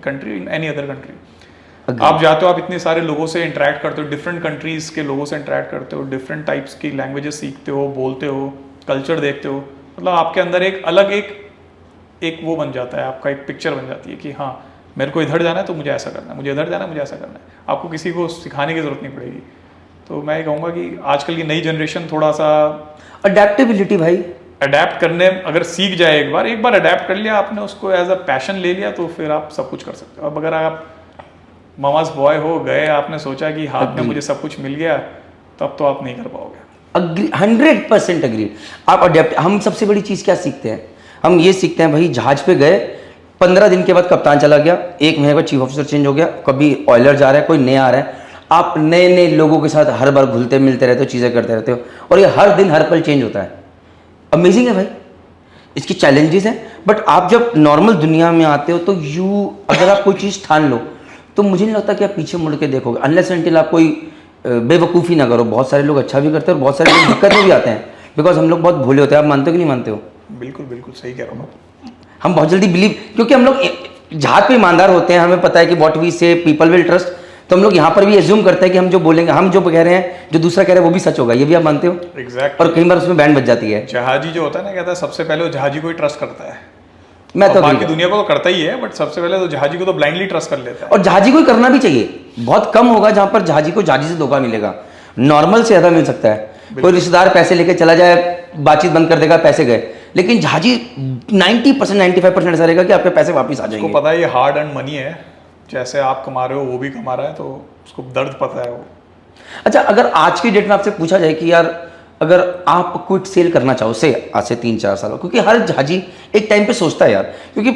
country, in any other country. आप जाते हो, आप इतने सारे लोगों से इंटरेक्ट करते हो, डिफरेंट कंट्रीज के लोगों से इंटरेक्ट करते हो, डिफरेंट टाइप्स की लैंग्वेजेस सीखते हो, बोलते हो, कल्चर देखते हो। मतलब आपके अंदर एक अलग एक वो बन जाता है, आपका एक पिक्चर बन जाती है कि हाँ मेरे को इधर जाना है तो मुझे ऐसा करना है, मुझे इधर जाना है मुझे ऐसा करना है। आपको किसी को सिखाने की जरूरत नहीं पड़ेगी। तो मैं ये कहूँगा कि आजकल की नई जनरेशन थोड़ा सा अडेप्टेबिलिटी भाई, अडेप्ट करने अगर सीख जाए, एक बार अडेप्ट कर लिया आपने, उसको एज अ पैशन ले लिया, तो फिर आप सब कुछ कर सकते हो। अब अगर आप मामास बॉय हो गए, आपने सोचा कि हाथ में मुझे सब कुछ मिल गया, तब तो आप नहीं कर पाओगे। 100% अग्री। आप अडेप्ट, हम सबसे बड़ी चीज़ क्या सीखते हैं, हम ये सीखते हैं भाई, जहाज पे गए 15 दिन के बाद कप्तान चला गया, 1 महीने बाद चीफ ऑफिसर चेंज हो गया, कभी ऑयलर जा रहा है, कोई नया आ रहा है, आप नए नए लोगों के साथ हर बार घुलते मिलते रहते हो, चीज़ें करते रहते हो, और ये हर दिन हर पल चेंज होता है। अमेजिंग है भाई, इसकी चैलेंजेस हैं, बट आप जब नॉर्मल दुनिया में आते हो तो अगर आप कोई चीज़ ठान लो, तो मुझे नहीं लगता कि आप पीछे मुड़ के देखोगे, अनलेस अनटिल आप कोई बेवकूफ़ी ना करो। बहुत सारे लोग अच्छा भी करते हैं और बहुत सारे लोग दिक्कत में भी आते हैं, बिकॉज हम लोग बहुत भोले होते हैं। आप मानते हो कि नहीं मानते हो? बिल्कुल बिल्कुल सही कह रहा हूँ। हम बहुत जल्दी बिलीव, क्योंकि हम लोग जहाज पे ईमानदार होते हैं, हमें पता है कि व्हाट वी से पीपल विल ट्रस्ट, तो हम लोग यहाँ पर भी एज्यूम करते हैं कि हम जो बोलेंगे, हम जो कह रहे हैं, जो दूसरा कह रहा है वो भी सच होगा। ये भी आप मानते हो? एग्जैक्टली। और कई बार उसमें बैंड बज जाती है। जहाजी जो होता है ना, कहता है सबसे पहले वो जहाजी को ही ट्रस्ट करता है। मैं तो बाकी दुनिया को तो करता ही है, बट सबसे पहले तो जहाजी को तो ब्लाइंडली ट्रस्ट कर लेता है। और जहाजी को ही करना भी चाहिए। बहुत कम होगा जहां पर जहाजी को जहाजी से धोखा मिलेगा, नॉर्मल से ज्यादा मिल सकता है। कोई रिश्तेदार पैसे लेके चला जाए, बातचीत बंद कर देगा, पैसे गए, लेकिन जहाजी 90% 95% ऐसा रहेगा कि आपके पैसे वापस आ जाएंगे। उसको पता है ये हार्ड अर्न मनी है, जैसे आप कमा रहे हो वो भी कमा रहा है, तो उसको दर्द पता है वो। अच्छा, अगर आज की डेट में आपसे पूछा जाए कि यार अगर आप क्विट सेल करना चाहो, से आज से 3-4 साल, क्योंकि हर जहाजी एक टाइम पे सोचता है यार, क्योंकि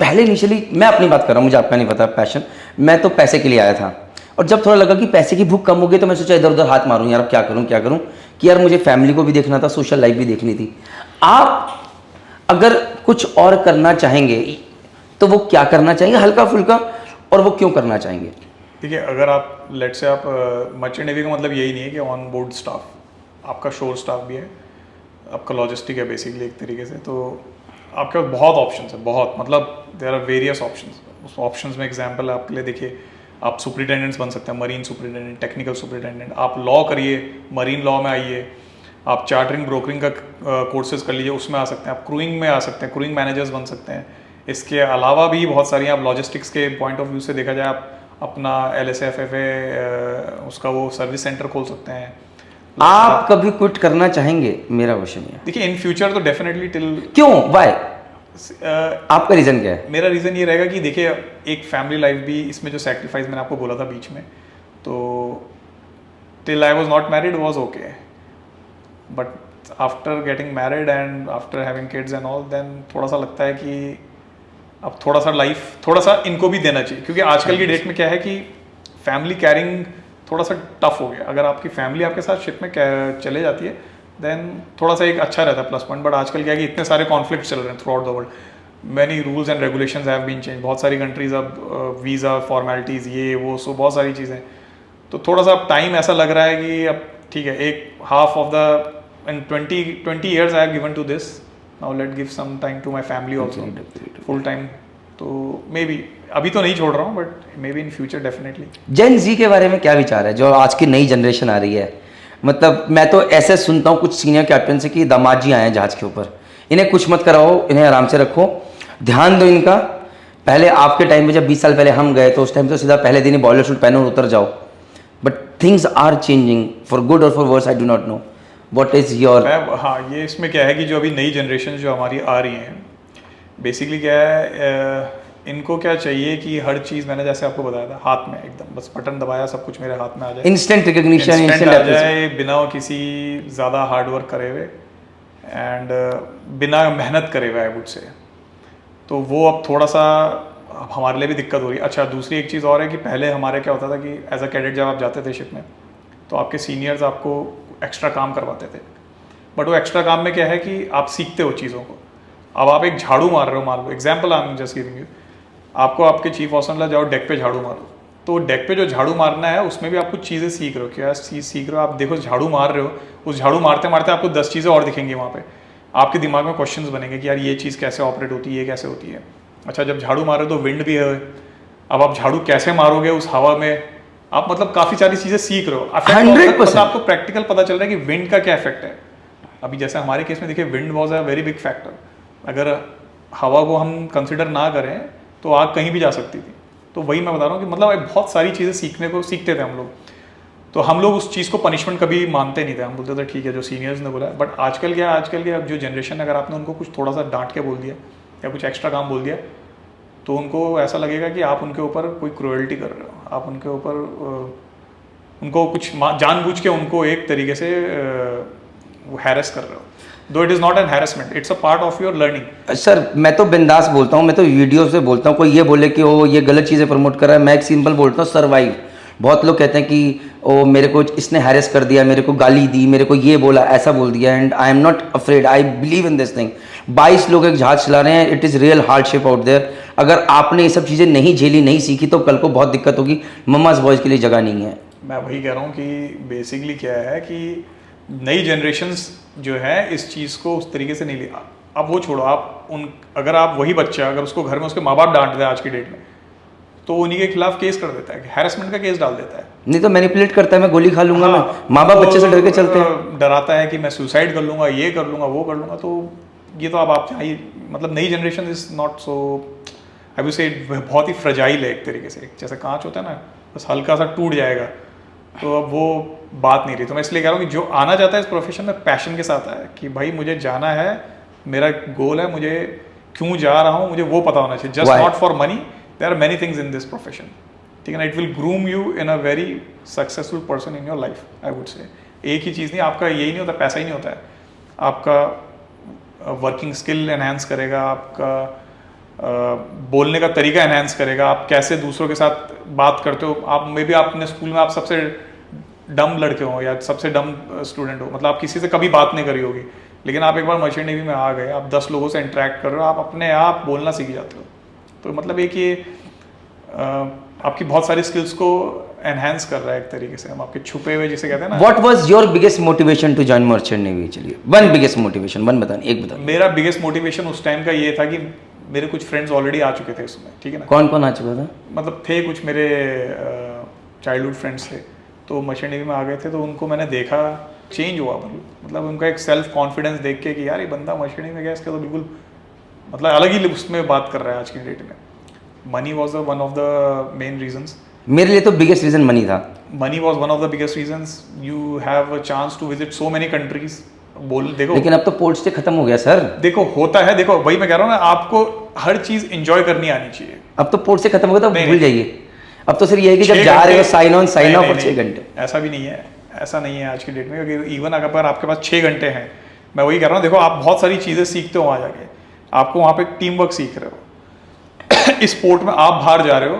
पहले इनिशियली, मैं अपनी बात कर रहा हूँ, मुझे आपका नहीं पता पैशन, मैं तो पैसे के लिए आया था, और जब थोड़ा लगा कि पैसे की भूख कम हो गई, तो मैं सोचा इधर उधर हाथ मारूं यार, अब क्या करूं कि यार मुझे फैमिली को भी देखना था, सोशल लाइफ भी देखनी थी। आप अगर कुछ और करना चाहेंगे तो वो क्या करना चाहेंगे, हल्का फुल्का, और वो क्यों करना चाहेंगे? देखिए, अगर आप लेट से आप मर्चेंट नेवी का मतलब यही नहीं है कि ऑन बोर्ड स्टाफ, आपका शोर स्टाफ भी है, आपका लॉजिस्टिक है बेसिकली एक तरीके से। तो आपके पास बहुत ऑप्शंस है, बहुत, मतलब देयर आर वेरियस ऑप्शंस। उस ऑप्शंस में एग्जांपल आपके लिए देखिए, आप सुपरिटेंडेंट्स बन सकते हैं, मरीन सुपरिटेंडेंट, टेक्निकल सुपरिटेंडेंट, आप लॉ करिए, मरीन लॉ में आइए, आप चार्टरिंग ब्रोकरिंग का कोर्सेज कर लीजिए, उसमें आ सकते हैं, आप क्रूइंग में आ सकते हैं, क्रूइंग मैनेजर्स बन सकते हैं। इसके अलावा भी बहुत सारी, आप लॉजिस्टिक्स के पॉइंट ऑफ व्यू से देखा जाए, आप अपना LSFFA उसका वो सर्विस सेंटर खोल सकते हैं। आप कभी क्विट करना चाहेंगे, मेरा क्वेश्चन है। देखिए इन फ्यूचर तो डेफिनेटली टिल, क्यों, वाई, आपका रीजन क्या है? मेरा रीज़न ये रहेगा कि देखिए एक फैमिली लाइफ भी इसमें, जो सेक्रीफाइस मैंने आपको बोला था बीच में, तो till I was not married was okay, but after getting married and after having kids and all, then थोड़ा सा लगता है कि अब थोड़ा सा लाइफ, थोड़ा सा इनको भी देना चाहिए, क्योंकि आजकल की डेट में क्या है कि फैमिली कैरिंग थोड़ा सा टफ हो गया। अगर आपकी फैमिली आपके साथ शिप में चले जाती है देन थोड़ा सा एक अच्छा रहता है प्लस पॉइंट, बट आजकल क्या है कि इतने सारे कॉन्फ्लिक्ट चल रहे हैं throughout the world, many rules and regulations have been change, बहुत सारी कंट्रीज अब वीज़ा फॉर्मेलिटीज़ ये वो सो बहुत सारी चीज़ें, तो थोड़ा सा अब टाइम ऐसा लग रहा है कि अब ठीक है, एक half of the in 20 years I have given to this, now let give some time to my family also full time. तो मे बी अभी तो नहीं छोड़ रहा हूँ, but maybe in future definitely. Gen Z के बारे में क्या विचार है, जो आज की नई जनरेशन आ रही है? मतलब मैं तो ऐसे सुनता हूँ कुछ सीनियर कैप्टन से कि दामाद जी आए हैं जहाज के ऊपर, इन्हें कुछ मत कराओ, इन्हें आराम से रखो, ध्यान दो इनका। पहले आपके टाइम में जब 20 साल पहले हम गए तो उस टाइम तो सीधा पहले दिन ही बॉयलर सूट पहनो और उतर जाओ, but things are changing for good और for worse, I do not know what is your. हाँ, ये इसमें क्या है कि जो अभी नई जनरेशन जो हमारी आ रही है, बेसिकली क्या है, इनको क्या चाहिए कि हर चीज़, मैंने जैसे आपको बताया था, हाथ में एकदम बस बटन दबाया सब कुछ मेरे हाथ में आ जाए, इंस्टेंट रिकग्निशन, इंस्टेंट आ जाए, बिना किसी ज़्यादा हार्ड वर्क करे हुए एंड बिना मेहनत करे हुए आई वुड से। तो वो अब थोड़ा सा हमारे लिए भी दिक्कत हो रही है। अच्छा, दूसरी एक चीज़ और है कि पहले हमारे क्या होता था कि एज अ कैडेट जब आप जाते थे शिप में, तो आपके सीनियर्स आपको एक्स्ट्रा काम करवाते थे, बट वो एक्स्ट्रा काम में क्या है कि आप सीखते हो चीज़ों को। अब आप एक झाड़ू मार रहे हो, मान लो example I am just giving you, आपको आपके चीफ ऑफिसर जाओ डेक पे झाड़ू मारो, तो डेक पे जो झाड़ू मारना है उसमें भी आप कुछ चीज़ें सीख रहे हो। क्या चीज़ सीख रहे हो? आप देखो झाड़ू मार रहे हो, उस झाड़ू मारते मारते आपको 10 चीज़ें और दिखेंगी वहाँ पे, आपके दिमाग में क्वेश्चंस बनेंगे कि यार ये चीज़ कैसे ऑपरेट होती है, ये कैसे होती है। अच्छा, जब झाड़ू मार रहे हो तो विंड भी है, अब आप झाड़ू कैसे मारोगे उस हवा में, आप मतलब काफ़ी सारी चीज़ें सीख रहे हो। 100% आपको प्रैक्टिकल पता चल रहा है कि विंड का क्या इफेक्ट है। अभी जैसे हमारे केस में देखिए, wind was a very big factor. अगर हवा को हम कंसिडर ना करें तो आग कहीं भी जा सकती थी। तो वही मैं बता रहा हूँ कि मतलब बहुत सारी चीज़ें सीखते थे हम लोग। तो हम लोग उस चीज़ को पनिशमेंट कभी मानते नहीं थे, हम बोलते थे ठीक है जो सीनियर्स ने बोला। बट आजकल क्या, आजकल के अब जो जनरेशन, अगर आपने उनको कुछ थोड़ा सा डांट के बोल दिया या कुछ एक्स्ट्रा काम बोल दिया, तो उनको ऐसा लगेगा कि आप उनके ऊपर कोई क्रूएल्टी कर रहे हो, आप उनके ऊपर उनको कुछ जानबूझ के उनको एक तरीके से हैरेस कर रहे हो। दो it is not an harassment, it's a part of your learning. Sir मैं तो बिंदास बोलता हूँ, मैं तो वीडियो से बोलता हूँ, कोई ये बोले कि वो ये गलत चीज़ें प्रमोट कर रहा है, मैं एक सिंपल बोलता हूँ सर्वाइव। बहुत लोग कहते हैं कि ओ मेरे को इसने हैरेस कर दिया, मेरे को गाली दी, मेरे को ये बोला, ऐसा बोल दिया, and I am not afraid, I believe in this thing. 22 लोग एक जहाज चला रहे हैं, it is real hardship out there. अगर आपने ये सब चीज़ें नहीं झेली, नहीं सीखी, तो कल को बहुत दिक्कत होगी। मम्माज बॉयज़ के लिए जगह नहीं है। मैं वही कह रहा हूँ कि बेसिकली क्या है कि नई जनरेशन्स जो है इस चीज़ को उस तरीके से नहीं लिया। अब वो छोड़ो, आप अगर आप वही बच्चा, अगर उसको घर में उसके माँ बाप डांट दें आज की डेट में, तो उन्हीं के खिलाफ केस कर देता है, हैरेसमेंट का केस डाल देता है। नहीं तो मैनिपुलेट करता है, मैं गोली खा लूंगा। हाँ, मैं माँ बाप बच्चे से डर के चलते हैं, डराता है कि मैं सुसाइड कर लूंगा, ये कर लूंगा, वो कर लूंगा। तो ये तो अब आप चाहिए, मतलब नई generation is not so, I will say बहुत ही फ्रजाइल है एक तरीके से। जैसे कांच होता है ना, बस हल्का सा टूट जाएगा, तो अब वो बात नहीं रही। तो मैं इसलिए कह रहा हूँ कि जो आना चाहता है इस प्रोफेशन में पैशन के साथ आए कि भाई मुझे जाना है, मेरा गोल है, मुझे क्यों जा रहा हूँ मुझे वो पता होना चाहिए। Just not for money, there are many things in this profession, ठीक है ना। It will groom you in a very successful person in your life, I would say. एक ही चीज़ नहीं, आपका यही नहीं होता, पैसा ही नहीं होता है, आपका वर्किंग स्किल एनहांस करेगा, आपका बोलने का तरीका एनहांस करेगा, आप कैसे दूसरों के साथ बात करते हो। आप मे बी अपने स्कूल में आप सबसे डम लड़के हो या सबसे डम स्टूडेंट हो, मतलब आप किसी से कभी बात नहीं करी होगी, लेकिन आप एक बार मर्चेंट नेवी में आ गए, आप 10 लोगों से इंटरेक्ट कर रहे हो, आप अपने आप बोलना सीख जाते हो। तो मतलब एक ये आपकी बहुत सारी स्किल्स को एनहांस कर रहा है एक तरीके से, हम आपके छुपे हुए जिसे कहते हैं ना। What was your biggest motivation to join merchant navy? चलिए वन बिगेस्ट मोटिवेशन, वन बताने, एक बताने। मेरा बिगेस्ट मोटिवेशन उस टाइम का ये था कि मेरे कुछ फ्रेंड्स ऑलरेडी आ चुके थे इसमें, ठीक है ना, कौन कौन आ चुका था? मतलब थे कुछ मेरे चाइल्डहुड फ्रेंड्स थे, तो मर्चेंट नेवी में आ गए थे, तो उनको मैंने देखा, चेंज हुआ, मतलब उनका एक सेल्फ कॉन्फिडेंस देख के कि यार ये बंदा मर्चेंट नेवी में गया, इसका तो बिल्कुल मतलब अलग ही उसमें बात कर रहा है आज की डेट में। Money was one of the main reasons. मेरे लिए तो बिगेस्ट रीज़न मनी था। Money was one of the biggest reasons. You have a chance to visit so many countries. देखो, लेकिन अब तो पोर्ट से खत्म हो गया सर। देखो होता है, देखो वही मैं कह रहा हूँ ना, आपको हर चीज एंजॉय करनी आनी चाहिए। अब तो पोर्ट से खत्म हो गया, तो नहीं, भूल जाइए। अब तो सिर्फ ये है कि जब जा रहे हो साइन ऑन साइन ऑफ और 6 घंटे। ऐसा भी नहीं है, ऐसा नहीं है आज की डेट में, क्योंकि इवन अगर आपके पास 6 घंटे हैं, मैं वही कह रहा हूँ, देखो आप बहुत सारी चीज़ें सीखते हो वहाँ जाके, आपको वहाँ पे टीम वर्क सीख रहे हो। इस पोर्ट में आप बाहर जा रहे हो,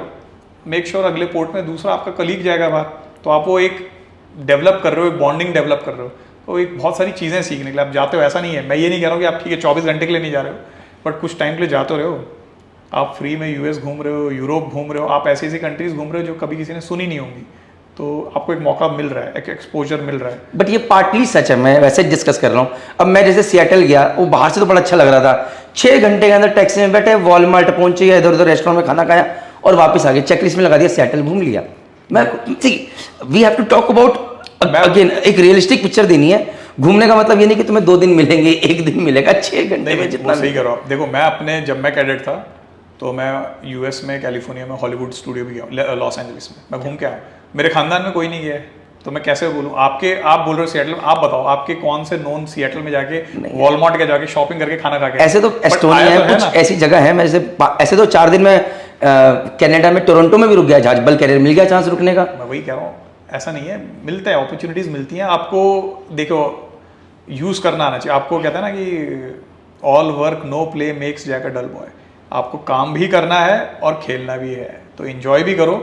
मेक श्योर अगले पोर्ट में दूसरा आपका कलीग जाएगा बाहर, तो आप वो एक डेवलप कर रहे हो, एक बॉन्डिंग डेवलप कर रहे हो, तो एक बहुत सारी चीज़ें सीखने के लिए आप जाते हो। ऐसा नहीं है, मैं ये नहीं कह रहा हूँ कि आप ठीक है 24 घंटे के लिए नहीं जा रहे हो, बट कुछ टाइम के लिए जाते रहे हो। आप फ्री में यूएस घूम रहे हो, यूरोप घूम रहे हो, आप ऐसी ऐसी कंट्रीज घूम रहे हो जो कभी किसी ने सुनी नहीं होंगी, तो आपको एक मौका मिल रहा है, एक एक्सपोजर मिल रहा है। बट ये पार्टली सच है, मैं वैसे डिस्कस कर रहा हूँ। अब मैं जैसे सियाटल गया, वो बाहर से तो बड़ा अच्छा लग रहा था, 6 घंटे के अंदर टैक्सी में बैठे, वॉलमार्ट पहुंचे या इधर उधर रेस्टोरेंट में खाना खाया और वापस आ गए, चेकलिस्ट में लगा दिया, सियाटल घूम लिया। मैं we have to talk about again, एक रियलिस्टिक पिक्चर देनी है। घूमने का मतलब ये नहीं कि तुम्हें 2 दिन मिलेंगे, 1 दिन मिलेगा, 6 घंटे में जितना। सही करो आप। देखो मैं अपने, जब मैं कैडेट था तो मैं यूएस में, कैलिफोर्निया में हॉलीवुड स्टूडियो भी गया, लॉस एंजलिस में मैं घूम के आया। मेरे खानदान में कोई नहीं गया है, तो मैं कैसे बोलूँ? आप बोल रहे हो सिएटल में, आप बताओ आपके कौन से नॉन सिएटल में जाके वॉलमार्ट के जाके शॉपिंग करके खाना खा के? ऐसे तो एस्टोनिया है, कुछ ऐसी जगह है। मैं ऐसे तो 4 दिन में कनाडा में टोरंटो में भी रुक गया जहाज, बल कैरियर मिल गया चांस रुकने का। मैं वही कह रहा हूँ, ऐसा नहीं है, मिलता है, अपॉर्चुनिटीज मिलती हैं आपको। देखो यूज करना आना चाहिए आपको। कहता है ना कि all work no play makes Jack a dull boy. आपको काम भी करना है और खेलना भी है, तो एंजॉय भी करो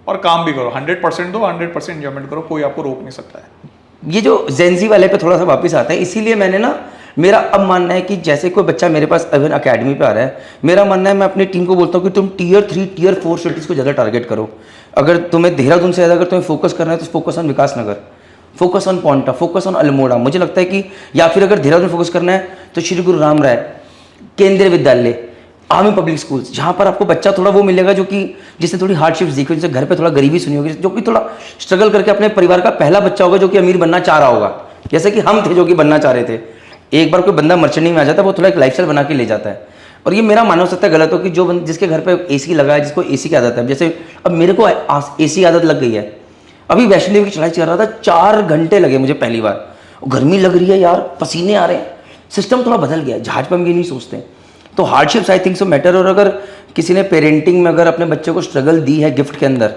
और काम भी करो। 100% दो, 100% एंजॉयमेंट करो, कोई आपको रोक नहीं सकता है। ये जो जेंजी वाले पे थोड़ा सा वापस आता है, इसीलिए मैंने ना, मेरा अब मानना है कि जैसे कोई बच्चा मेरे पास अवन अकेडमी पे आ रहा है, मेरा मानना है, मैं अपनी टीम को बोलता हूँ कि तुम Tier 3 Tier 4 सिटीज़ को ज़्यादा टारगेट करो। अगर तुम्हें देहरादून से ज़्यादा अगर तुम्हें फोकस करना है तो focus on Vikas Nagar, focus on Paonta, focus on Almora. मुझे लगता है कि, या फिर अगर देहरादून फोकस करना है तो श्री गुरु राम राय केंद्रीय विद्यालय, आर्मी पब्लिक स्कूल्स, जहाँ पर आपको बच्चा थोड़ा वो मिलेगा जो कि जिसने थोड़ी हार्डशिप्स देखी, जिससे घर पे थोड़ा गरीबी सुनी होगी, जो कि थोड़ा स्ट्रगल करके अपने परिवार का पहला बच्चा होगा जो कि अमीर बनना चाह रहा होगा, जैसे कि हम थे जो कि बनना चाह रहे थे। एक बार कोई बंदा मर्चेंट में आ जाता है, वो थोड़ा एक लाइफस्टाइल बना के ले जाता है। और ये मेरा मानना हो सकता है गलत हो कि जो जिसके घर पे AC लगा है, जिसको AC की आदत है, जैसे अब मेरे को AC आदत लग गई है। अभी वैष्णो देवी की चढ़ाई चल रहा था, 4 घंटे लगे मुझे पहली बार, गर्मी लग रही है यार, पसीने आ रहे हैं, सिस्टम थोड़ा बदल गया है। जहाज पर हम ये नहीं सोचते, तो hardships I think so matter. और अगर किसी ने पेरेंटिंग में अगर अपने बच्चे को स्ट्रगल दी है गिफ्ट के अंदर,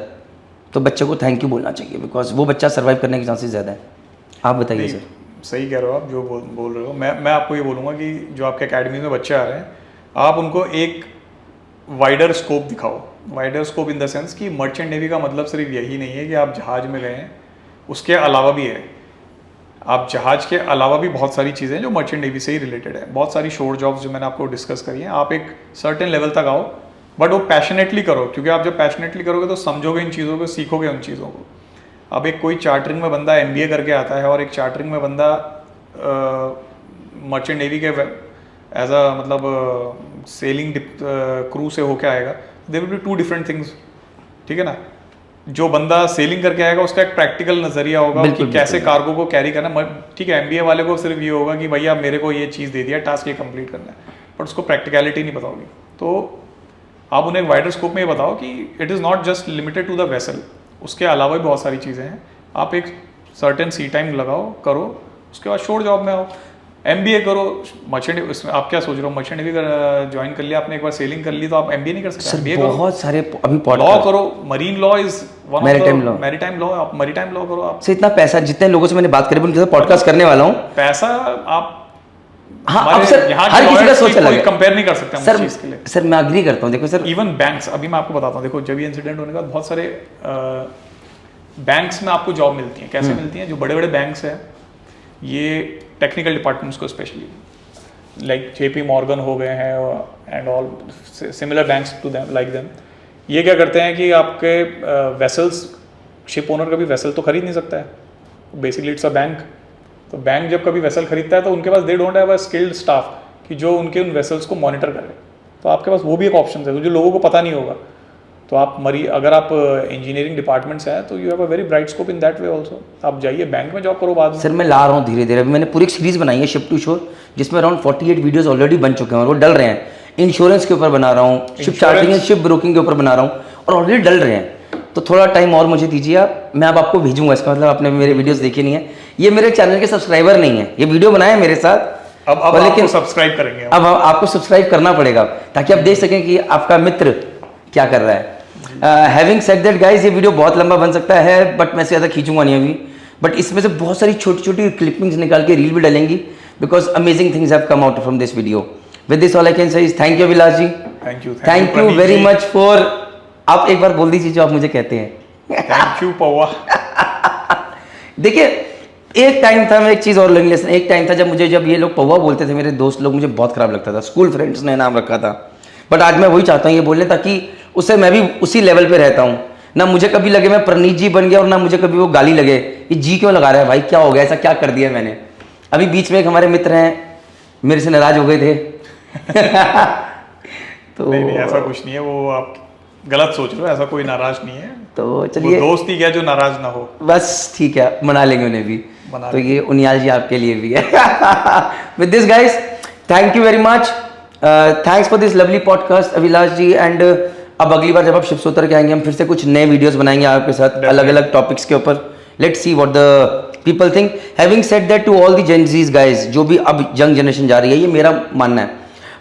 तो बच्चे को थैंक यू बोलना चाहिए, बिकॉज वो बच्चा सर्वाइव करने के चांसेस ज़्यादा है। आप बताइए सर। सही कह रहे हो आप, जो बोल रहे हो। मैं आपको ये बोलूँगा कि जो आपके अकेडमी में बच्चे आ रहे हैं, आप उनको एक वाइडर स्कोप दिखाओ। Wider scope in the sense कि मर्चेंट नेवी का मतलब सिर्फ यही नहीं है कि आप जहाज में गए हैं, उसके अलावा भी है। आप जहाज के अलावा भी बहुत सारी चीज़ें जो मर्चेंट नेवी से ही रिलेटेड है, बहुत सारी शोर जॉब्स जो मैंने आपको डिस्कस करी हैं। आप एक सर्टेन लेवल तक आओ, बट वो पैशनेटली करो, क्योंकि आप जब पैशनेटली करोगे तो समझोगे इन चीज़ों को, सीखोगे उन चीज़ों को। अब एक कोई चार्टरिंग में बंदा MBA करके आता है और एक चार्टरिंग में बंदा मर्चेंट नेवी के एज अ मतलब सेलिंग क्रू से होके आएगा, दे विल बी 2 डिफरेंट थिंग्स, ठीक है ना। जो बंदा सेलिंग करके आएगा उसका एक प्रैक्टिकल नजरिया होगा कि कैसे कार्गो को कैरी करना। ठीक है, MBA वाले को सिर्फ ये होगा कि भैया मेरे को ये चीज़ दे दिया, टास्क ये कंप्लीट करना है, बट उसको प्रैक्टिकलिटी नहीं बताओगी। तो आप उन्हें एक वाइडर स्कोप में ये बताओ कि it is not just limited to the vessel, उसके अलावा भी बहुत सारी चीज़ें हैं। आप एक सर्टेन सी टाइम लगाओ, करो, उसके बाद शोर जॉब में आओ, MBA करो। मर्चेंट, इसमें आप क्या सोच रहे हो? मर्चेंट नेवी ज्वाइन कर लिया आपने, एक बार सेलिंग कर ली, तो आप MBA नहीं कर सकते? MBA करो, बहुत सारे अभी लॉ करो। Marine law is one of the maritime law, आप मैरीटाइम लॉ करो। आप से इतना पैसा, जितने लोगों से मैंने बात करी, उनके साथ पॉडकास्ट करने वाला हूँ, पैसा आप, हाँ, अब सर हर किसी का सोच अलग है, कंपेयर नहीं कर सकते हम सर, इस चीज़ के लिए। सर मैं अग्री करता हूँ। देखो सर, इवन बैंक्स, अभी मैं आपको बताता हूँ, देखो जब ये इंसिडेंट होने के बाद बहुत सारे बैंक्स में आपको जॉब मिलती है। कैसे मिलती हैं? जो बड़े बड़े बैंक्स हैं, ये टेक्निकल डिपार्टमेंट्स को स्पेशली, लाइक JP Morgan हो गए हैं and all similar banks to them, like them, ये क्या करते हैं कि आपके वेसल्स, शिप ओनर कभी वेसल तो खरीद नहीं सकता है, बेसिकली इट्स अ बैंक। तो बैंक जब कभी वेसल खरीदता है तो उनके पास they don't have a skilled staff कि जो उनके उन वेसल्स को मॉनिटर करे। तो आपके पास वो भी एक ऑप्शन है जो लोगों को पता नहीं होगा। तो आप अगर आप इंजीनियरिंग डिपार्टमेंट से हैं तो you have a very bright scope in that way also. आप जाइए बैंक में जॉब करो बाद में। सर मैं ला रहा हूँ धीरे धीरे। अभी मैंने पूरी एक सीरीज़ बनाई है शिप टू शोर, जिसमें अराउंड 48 वीडियोस ऑलरेडी बन चुके हैं और वो डल रहे हैं। इंश्योरेंस के ऊपर बना रहा हूँ, ship charting and ship broking के ऊपर बना रहा हूँ और ऑलरेडी डल रहे हैं। तो थोड़ा टाइम और मुझे दीजिए आप, मैं अब आपको भेजूंगा। इसका मतलब आपने मेरे वीडियोस देखे नहीं है, ये मेरे चैनल के सब्सक्राइबर नहीं है, ये वीडियो बनाए मेरे साथ। अब लेकिन सब्सक्राइब करेंगे अब आपको सब्सक्राइब करना पड़ेगा ताकि आप देख सकें कि आपका मित्र क्या कर रहा है। हैविंग सेड दैट गाइस, ये वीडियो बहुत लंबा बन सकता है बट मैं से ज़्यादा खींचूंगा नहीं अभी। बट इसमें से बहुत सारी छोटी छोटी क्लिपिंग्स निकाल के रील भी डालेंगी, because amazing things have come out from this video. With this all I can say is thank you Abhilash ji, thank you very much for. आप एक बार बोल दीजिए जो आप मुझे कहते हैं। थैंक यू पौवा। देखिए एक टाइम था, मैं एक चीज़ और लर्निंग लेसन, एक टाइम था जब ये लोग पौवा बोलते थे मेरे दोस्त लोग, मुझे बहुत खराब लगता था। स्कूल फ्रेंड्स ने नाम रखा था, बट आज मैं वही चाहता हूँ ये बोलने, ताकि उससे मैं भी उसी लेवल पे रहता हूँ। ना मुझे कभी लगे मैं प्रनीत जी बन गया और ना मुझे कभी वो गाली लगे ये जी क्यों लगा रहा है भाई, क्या हो गया, ऐसा क्या कर दिया मैंने। अभी बीच में एक हमारे मित्र हैं मेरे से नाराज हो गए थे। तो नहीं ऐसा कुछ नहीं है, वो आप गलत सोच रहे हो, ऐसा कोई नाराज नहीं है। तो चलिए दोस्त ही क्या जो नाराज ना हो, बस ठीक है, मना लेंगे उन्हें भी। मना तो ये उनियाल जी आपके लिए भी है। With this guys thank you very much, thanks for this lovely podcast Abhilash ji. And अब अगली बार जब आप शिप से उतर के आएंगे हम फिर से कुछ नए वीडियोस बनाएंगे आपके साथ अलग अलग टॉपिक्स के ऊपर। Let's see what the people think. Having said that to all the Gen Zs guys, जो भी अब यंग जनरेशन जा रही है, ये मेरा मानना है,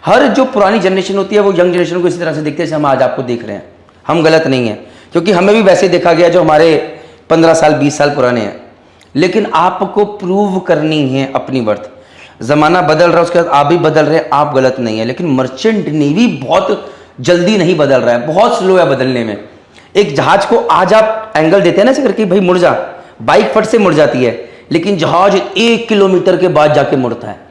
हर जो पुरानी जनरेशन होती है वो यंग जनरेशन को इसी तरह से देखते हैं जैसे हम आज आपको देख रहे हैं। हम गलत नहीं हैं, क्योंकि हमें भी वैसे देखा गया जो हमारे 15 साल 20 साल पुराने हैं। लेकिन आपको प्रूव करनी है अपनी वर्थ। ज़माना बदल रहा है, उसके बाद आप भी बदल रहे हैं, आप गलत नहीं है। लेकिन मर्चेंट नेवी बहुत जल्दी नहीं बदल रहा है, बहुत स्लो है बदलने में। एक जहाज को आज आप एंगल देते हैं ना ऐसे करके भाई मुड़ जा, बाइक फट से मुड़ जाती है, लेकिन जहाज 1 किलोमीटर के बाद जाके मुड़ता है।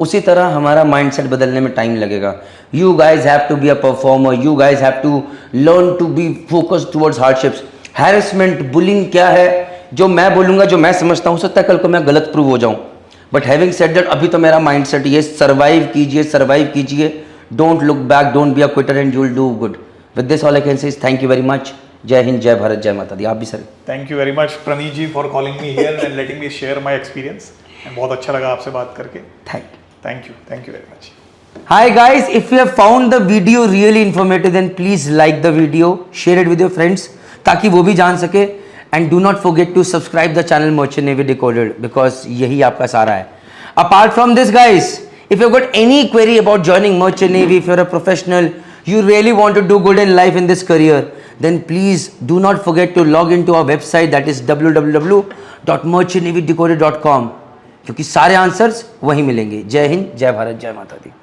उसी तरह हमारा माइंडसेट बदलने में टाइम लगेगा। You guys have to be a performer, you guys have to learn to be focused towards hardships. Harassment bullying क्या है, जो मैं बोलूँगा जो मैं समझता हूँ, सकता है कल को मैं गलत प्रूव हो जाऊँ। बट हैविंग सेड दैट अभी तो मेरा माइंडसेट ये सर्वाइव कीजिए, don't look back, don't be a quitter and you will do good. With this all I can say is thank you very much. जय हिंद, जय भारत, जय माता दी। आप भी sir. Thank you very much Praneet ji for calling me here and letting me share my experience. बहुत अच्छा लगा आपसे बात करके। Thank you very much. Hi guys, if you have found the video really informative then please like the video, share it with your friends ताकि वो भी जान सके। and do not forget to subscribe the channel Merchant Navy Decoded because यही आपका सारा है। Apart from this guys, if you've got any query about joining Merchant Navy, if you're a professional, you really want to do good in life in this career, then please do not forget to log into our website that is www.merchantnavydecoded.com, क्योंकि सारे answers वहीं मिलेंगे। जय हिंद, जय भारत, जय माता दी।